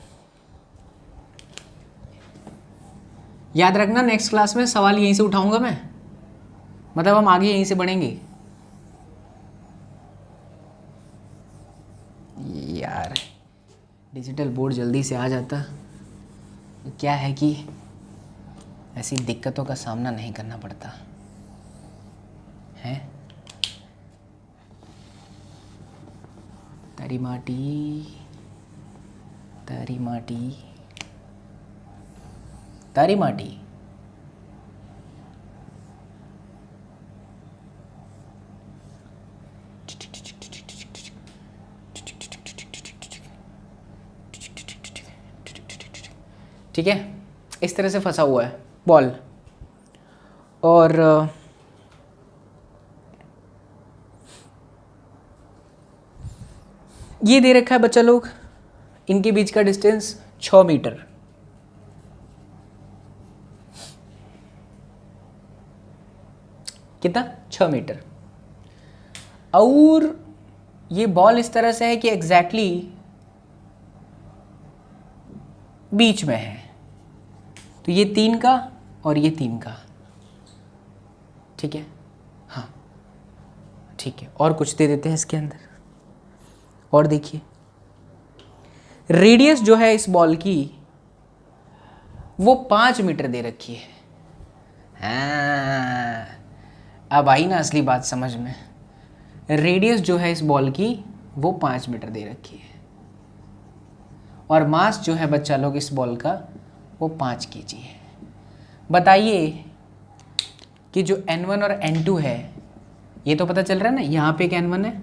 याद रखना नेक्स्ट क्लास में सवाल यहीं से उठाऊंगा मैं, मतलब हम आगे यहीं से बढ़ेंगे। यार डिजिटल बोर्ड जल्दी से आ जाता, क्या है कि ऐसी दिक्कतों का सामना नहीं करना पड़ता है। तारी माटी तारी माटी तारी माटी, ठीक है, इस तरह से फंसा हुआ है बॉल, और ये दे रखा है बच्चा लोग, इनके बीच का डिस्टेंस 6 मीटर। कितना? 6 मीटर। और ये बॉल इस तरह से है कि एग्जैक्टली बीच में है, तो ये 3 का और ये 3 का, ठीक है, हाँ ठीक है। और कुछ दे देते हैं इसके अंदर, और देखिए रेडियस जो है इस बॉल की वो 5 मीटर दे रखी है। हाँ, अब आई ना असली बात समझ में। रेडियस जो है इस बॉल की वो 5 मीटर दे रखी है, और मास जो है बच्चा लोग इस बॉल का वो 5 kg है। बताइए कि जो N1 और N2 है, ये तो पता चल रहा है ना, यहाँ पे एक N1 है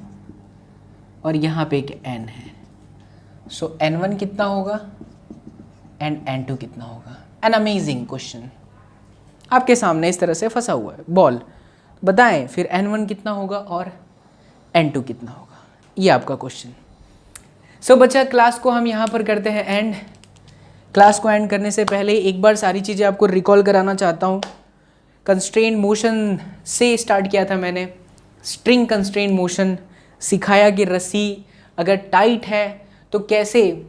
और यहाँ पे एक N है, सो N1 कितना होगा एंड N2 कितना होगा। एन अमेजिंग क्वेश्चन आपके सामने इस तरह से फंसा हुआ है बॉल, बताएं फिर N1 कितना होगा और N2 कितना होगा, ये आपका क्वेश्चन। सो बच्चा क्लास को हम यहाँ पर करते हैं एंड। क्लास को एंड करने से पहले एक बार सारी चीज़ें आपको रिकॉल कराना चाहता हूँ। कंस्ट्रेंट मोशन से स्टार्ट किया था मैंने, स्ट्रिंग कंस्ट्रेंट मोशन सिखाया कि रस्सी अगर टाइट है तो कैसे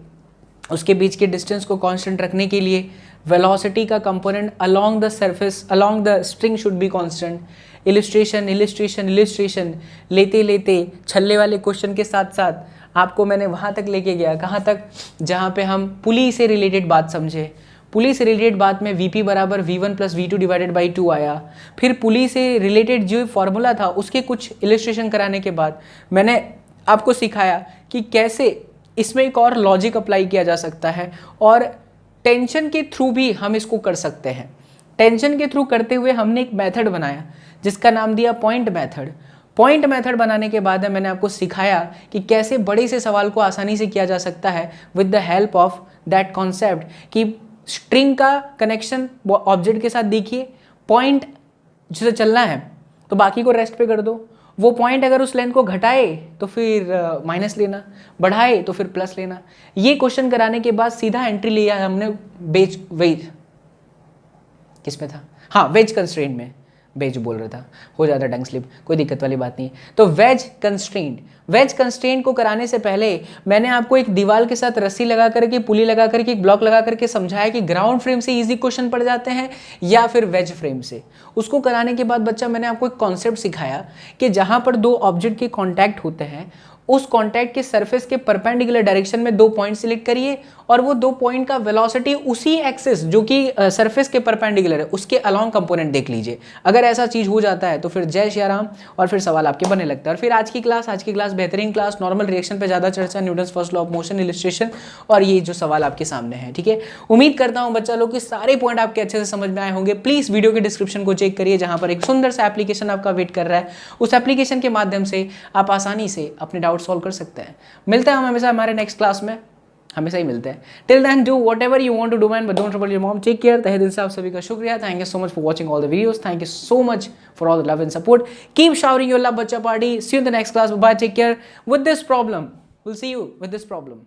उसके बीच के डिस्टेंस को कांस्टेंट रखने के लिए वेलोसिटी का component along the surface along the string should be constant. Illustration लेते लेते छल्ले वाले क्वेश्चन के साथ साथ आपको मैंने वहाँ तक लेके गया, कहाँ तक, जहाँ पे हम पुली से रिलेटेड बात समझे। पुली से रिलेटेड बात में Vp बराबर V1 plus V2 divided by 2 आया। फिर पुली से रिलेटेड जो फॉर्मूला था उसके कुछ इलिस्ट्रेशन कराने के बाद मैंने आपको सिखाया कि कैसे इसमें एक और लॉजिक अप्लाई किया जा सकता है और टेंशन के थ्रू भी हम इसको कर सकते हैं। टेंशन के थ्रू करते हुए हमने एक मेथड बनाया जिसका नाम दिया पॉइंट मेथड। पॉइंट मेथड बनाने के बाद मैंने आपको सिखाया कि कैसे बड़े से सवाल को आसानी से किया जा सकता है with the help of that concept कि स्ट्रिंग का कनेक्शन ऑब्जेक्ट के साथ देखिए, पॉइंट जिसे चलना है तो बाकी को रेस्ट पे कर दो, वो पॉइंट अगर उस लेंथ को घटाए तो फिर माइनस लेना, बढ़ाए तो फिर प्लस लेना। ये क्वेश्चन कराने के बाद सीधा एंट्री लिया हमने वेज किस में था, हाँ वेज कंस्ट्रेंट में, वेज बोल रहा था, हो जाता टंग स्लिप, कोई दिक्कत वाली बात नहीं। तो वेज कंस्ट्रेंट को कराने से पहले मैंने आपको एक दीवार के साथ रस्सी लगा करके, पुली लगा करके, एक ब्लॉक लगा करके समझाया कि ग्राउंड फ्रेम से इजी क्वेश्चन पड़ जाते हैं या फिर वेज फ्रेम से। उसको कराने के बाद बच्चा मैंने आपको एक कॉन्सेप्ट सिखाया कि जहां पर दो ऑब्जेक्ट के कॉन्टैक्ट होते हैं उस कॉन्टैक्ट के सरफेस के परपेंडिकुलर डायरेक्शन में 2 पॉइंट सिलेक्ट करिए और वो 2 पॉइंट का वेलोसिटी उसी एक्सिस जो कि सरफेस के परपेंडिकुलर है उसके अलोंग कंपोनेंट देख लीजिए। अगर ऐसा चीज हो जाता है तो फिर जय श्री राम और फिर सवाल आपके बनने लगता है। और फिर आज की क्लास बेहतरीन क्लास, नॉर्मल रिएक्शन पे ज़्यादा चर्चा, Newton's first law of motion, illustration और ये जो सवाल आपके सामने है। ठीक है, उम्मीद करता हूँ बच्चा लोग कि सारे पॉइंट आपके अच्छे से समझ में आए होंगे। प्लीज़ वीडियो के डिस्क्रिप्शन को चेक करिए जहाँ पर एक सुंदर सा एप्लीकेशन आपका वेट कर रहा है। उस एप्लीकेशन के माध्यम से आप आसानी से अपने डाउट सॉल्व कर सकते हैं। मिलते हैं हम हमेशा हमारे नेक्स्ट क्लास में, हमेशा ही मिलते हैं। Till then do whatever you want to do man, but don't trouble your mom. Take care. तहे दिल से आप सभी का शुक्रिया। Thank you so much for watching all the videos. Thank you so much for all the love and support. Keep showering your love बच्चा party. See you in the next class. Bye, take care. With this problem, we'll see you with this problem.